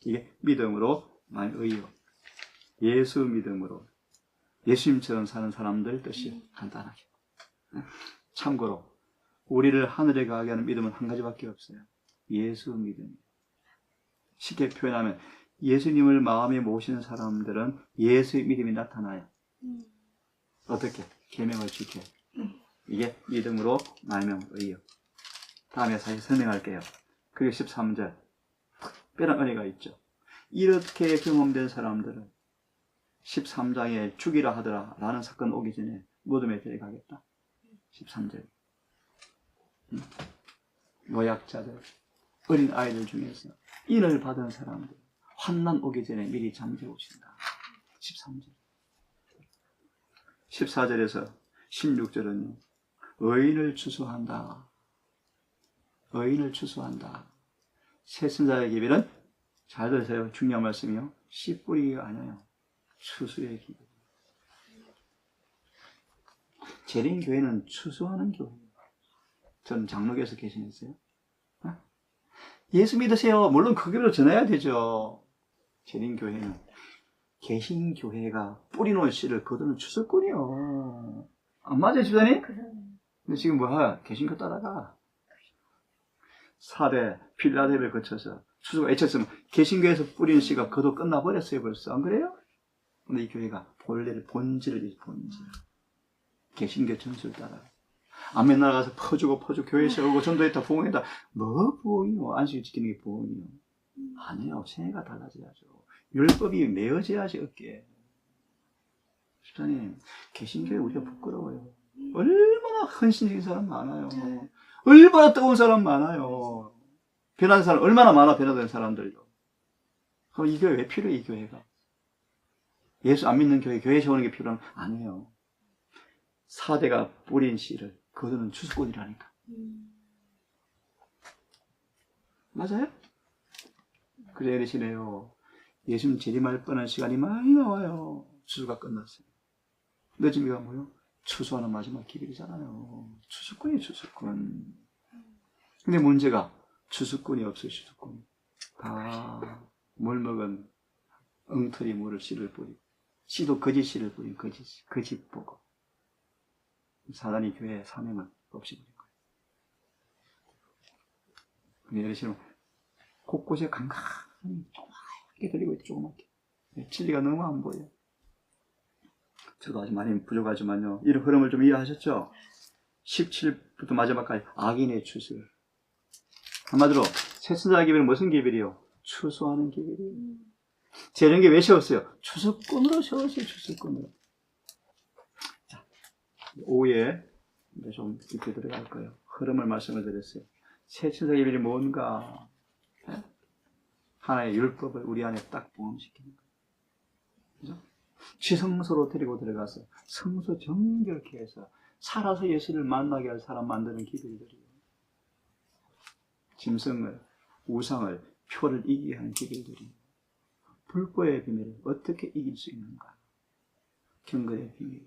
이게 믿음으로 만 의요. 예수 믿음으로 예수님처럼 사는 사람들 뜻이 간단하게. 참고로 우리를 하늘에 가게 하는 믿음은 한 가지밖에 없어요. 예수 믿음. 쉽게 표현하면 예수님을 마음에 모시는 사람들은 예수의 믿음이 나타나요. 어떻게? 계명을 지켜. 이게 믿음으로 말명 의요. 다음에 다시 설명할게요. 그리고 13절. 특별한 은혜가 있죠. 이렇게 경험된 사람들은 13장에 죽이라 하더라 라는 사건 오기 전에 무덤에 데려가겠다. 13절. 노약자들, 어린 아이들 중에서 인을 받은 사람들, 환난 오기 전에 미리 잠재우신다. 13절. 14절에서 16절은요. 의인을 추수한다. 의인을 추수한다. 새순자의 기별은 잘 들으세요. 중요한 말씀이요. 씨 뿌리가 아니에요. 추수의 기별. 재림교회는 추수하는 교회예요. 저는 장로교에서 계시겠어요? 예수 믿으세요. 물론 그 교회로 전해야 되죠. 재림교회는 개신교회가 뿌리놓은 씨를 거두는 추수꾼이요. 안 맞아요, 집사님? 근데 지금 뭐야? 개신교 따라가. 4대 필라델피아를 거쳐서 추수가 애쳤으면 개신교에서 뿌린 씨가 거둬 끝나버렸어요, 벌써. 안 그래요? 근데 이 교회가 본질을 개신교 전술 따라가. 아멘 나가서 퍼주고 교회 세우고 전도했다 부흥했다. 뭐 부흥이요? 안식일 지키는 게 부흥이요? 아니요. 생애가 달라져야죠. 율법이 메어져야지 어깨에. 집사님, 개신교회 우리가 부끄러워요. 얼마나 헌신적인 사람 많아요. 얼마나 뜨거운 사람 많아요. 변한 사람 얼마나 많아. 변화된 사람들도. 그럼 이 교회 왜 필요해? 이 교회가. 예수 안 믿는 교회에 세우는 게 필요한 아니에요. 4대가 뿌린 씨를 거두는 추수꾼이라니까. 맞아요? 그래 이러시네요. 예수님 재림할 뻔한 시간이 많이 나와요. 추수가 끝났어요. 늦은비가 뭐요? 추수하는 마지막 기일이잖아요. 추수꾼이 추수꾼. 근데 문제가 추수꾼이 없어요. 추수꾼이. 다 물 먹은 엉터리 물을 씨를 뿌리고 씨도 거짓 씨를 뿌린 거짓 보고 사단이 교회의 사명을 없애버린 거예요. 예수님은 곳곳에 간간히 조그맣게 들리고 있죠. 조그맣게. 진리가 너무 안 보여요. 저도 아직 많이 부족하지만요. 이런 흐름을 좀 이해하셨죠? 17부터 마지막까지 악인의 추수. 한마디로 새순자 기별은 무슨 기별이요? 추수하는 기별이에요. 재련계 왜 세웠어요? 추수꾼으로 세웠어요. 추수꾼으로. 자, 오후에 좀 깊게 들어갈 거예요. 흐름을 말씀을 드렸어요. 새순자 기별이 뭔가? 하나의 율법을 우리 안에 딱 부음시키는 거예요. 그죠? 지성소로 데리고 들어가서 성소 정결케 해서 살아서 예수를 만나게 할 사람 만드는 기별들이에요. 짐승을, 우상을, 표를 이기게 하는 기별들이에요. 불법의 비밀을 어떻게 이길 수 있는가? 경건의 비밀.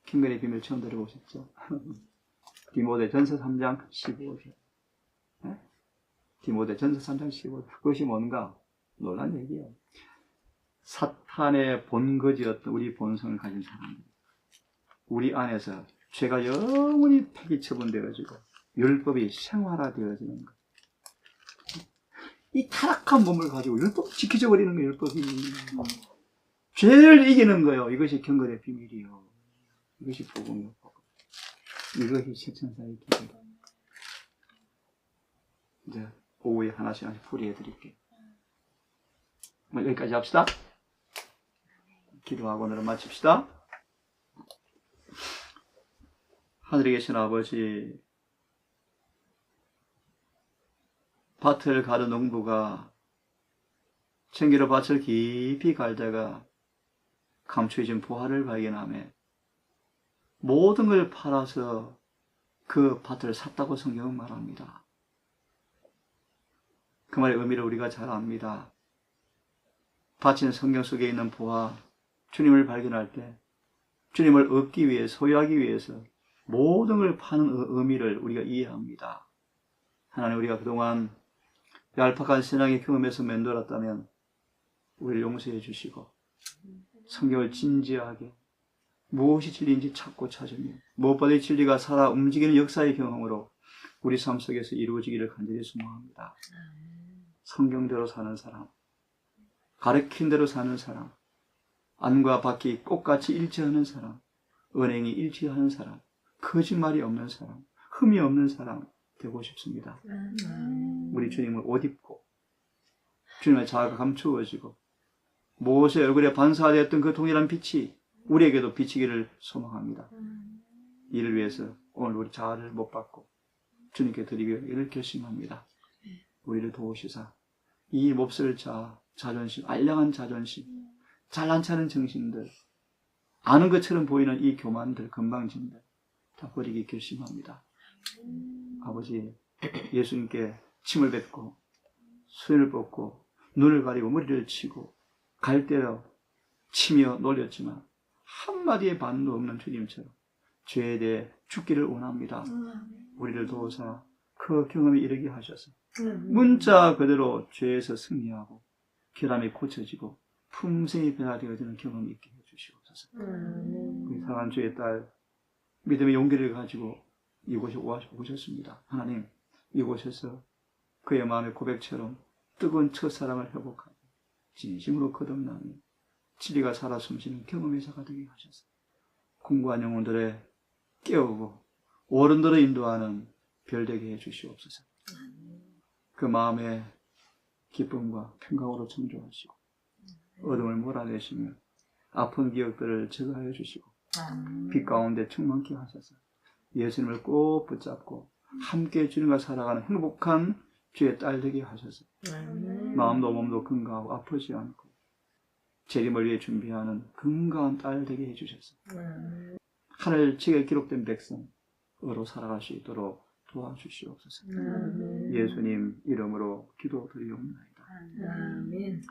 경건의 비밀 처음 들어보셨죠? 디모데전서 3장 15절. 네? 디모데전서 3장 15절. 그것이 뭔가? 놀란 얘기예요. 사탄의 본거지였던 우리 본성을 가진 사람들. 우리 안에서 죄가 영원히 폐기 처분되어지고 율법이 생활화되어지는 것. 이 타락한 몸을 가지고 율법 지켜져 버리는 거예요. 율법이. 죄를 이기는 거예요. 이것이 경건의 비밀이요. 이것이 복음이요. 이것이 새천사의 기회다. 이제 오후에 하나씩 풀이해 드릴게요. 여기까지 합시다. 기도하고 오늘은 마칩시다. 하늘에 계신 아버지, 밭을 가른 농부가 챙기러 밭을 깊이 갈다가 감추어진 보화를 발견하며 모든 걸 팔아서 그 밭을 샀다고 성경은 말합니다. 그 말의 의미를 우리가 잘 압니다. 밭은 성경 속에 있는 보화, 주님을 발견할 때 주님을 얻기 위해, 소유하기 위해서 모든 걸 파는 의미를 우리가 이해합니다. 하나님, 우리가 그동안 얄팍한 신앙의 경험에서 맴돌았다면 우리를 용서해 주시고 성경을 진지하게 무엇이 진리인지 찾고 찾으며 무엇보다 이 진리가 살아 움직이는 역사의 경험으로 우리 삶 속에서 이루어지기를 간절히 소망합니다. 성경대로 사는 사람, 가르친 대로 사는 사람, 안과 밖이 꽃같이 일치하는 사람, 은행이 일치하는 사람, 거짓말이 없는 사람, 흠이 없는 사람 되고 싶습니다. 우리 주님을 옷 입고 주님의 자아가 감추어지고 모세 얼굴에 반사되었던 그 동일한 빛이 우리에게도 비치기를 소망합니다. 이를 위해서 오늘 우리 자아를 못 받고 주님께 드리기를 결심합니다. 우리를 도우시사 이 몹쓸 자아, 자존심, 알량한 자존심, 잘난 체하는 정신들, 아는 것처럼 보이는 이 교만들, 건방짐들 다 버리기 결심합니다. 아버지, 예수님께 침을 뱉고 수염을 뽑고 눈을 가리고 머리를 치고 갈대로 치며 놀렸지만 한마디의 반도 없는 주님처럼 죄에 대해 죽기를 원합니다. 우리를 도우사 그 경험에 이르게 하셔서 문자 그대로 죄에서 승리하고 결함이 고쳐지고 품성이 변화되어지는 경험이 있게 해주시옵소서. 우리 사랑하는 주의 딸 믿음의 용기를 가지고 이곳에 오셨습니다. 하나님, 이곳에서 그의 마음의 고백처럼 뜨거운 첫사랑을 회복하고 진심으로 거듭나며 진리가 살아 숨쉬는 경험의 자가 되게 하셔서 공부한 영혼들의 깨우고 어른들을 인도하는 별되게 해주시옵소서. 그 마음의 기쁨과 평강으로 창조하시고 어둠을 몰아내시며 아픈 기억들을 제거하여 주시고 빛 가운데 충만케 하셔서 예수님을 꼭 붙잡고 함께 주님과 살아가는 행복한 주의 딸 되게 하셔서 마음도 몸도 건강하고 아프지 않고 재림을 위해 준비하는 건강한 딸 되게 해주셔서 하늘 책에 기록된 백성으로 살아갈 수 있도록 도와주시옵소서. 예수님 이름으로 기도드리옵나이다. 아멘.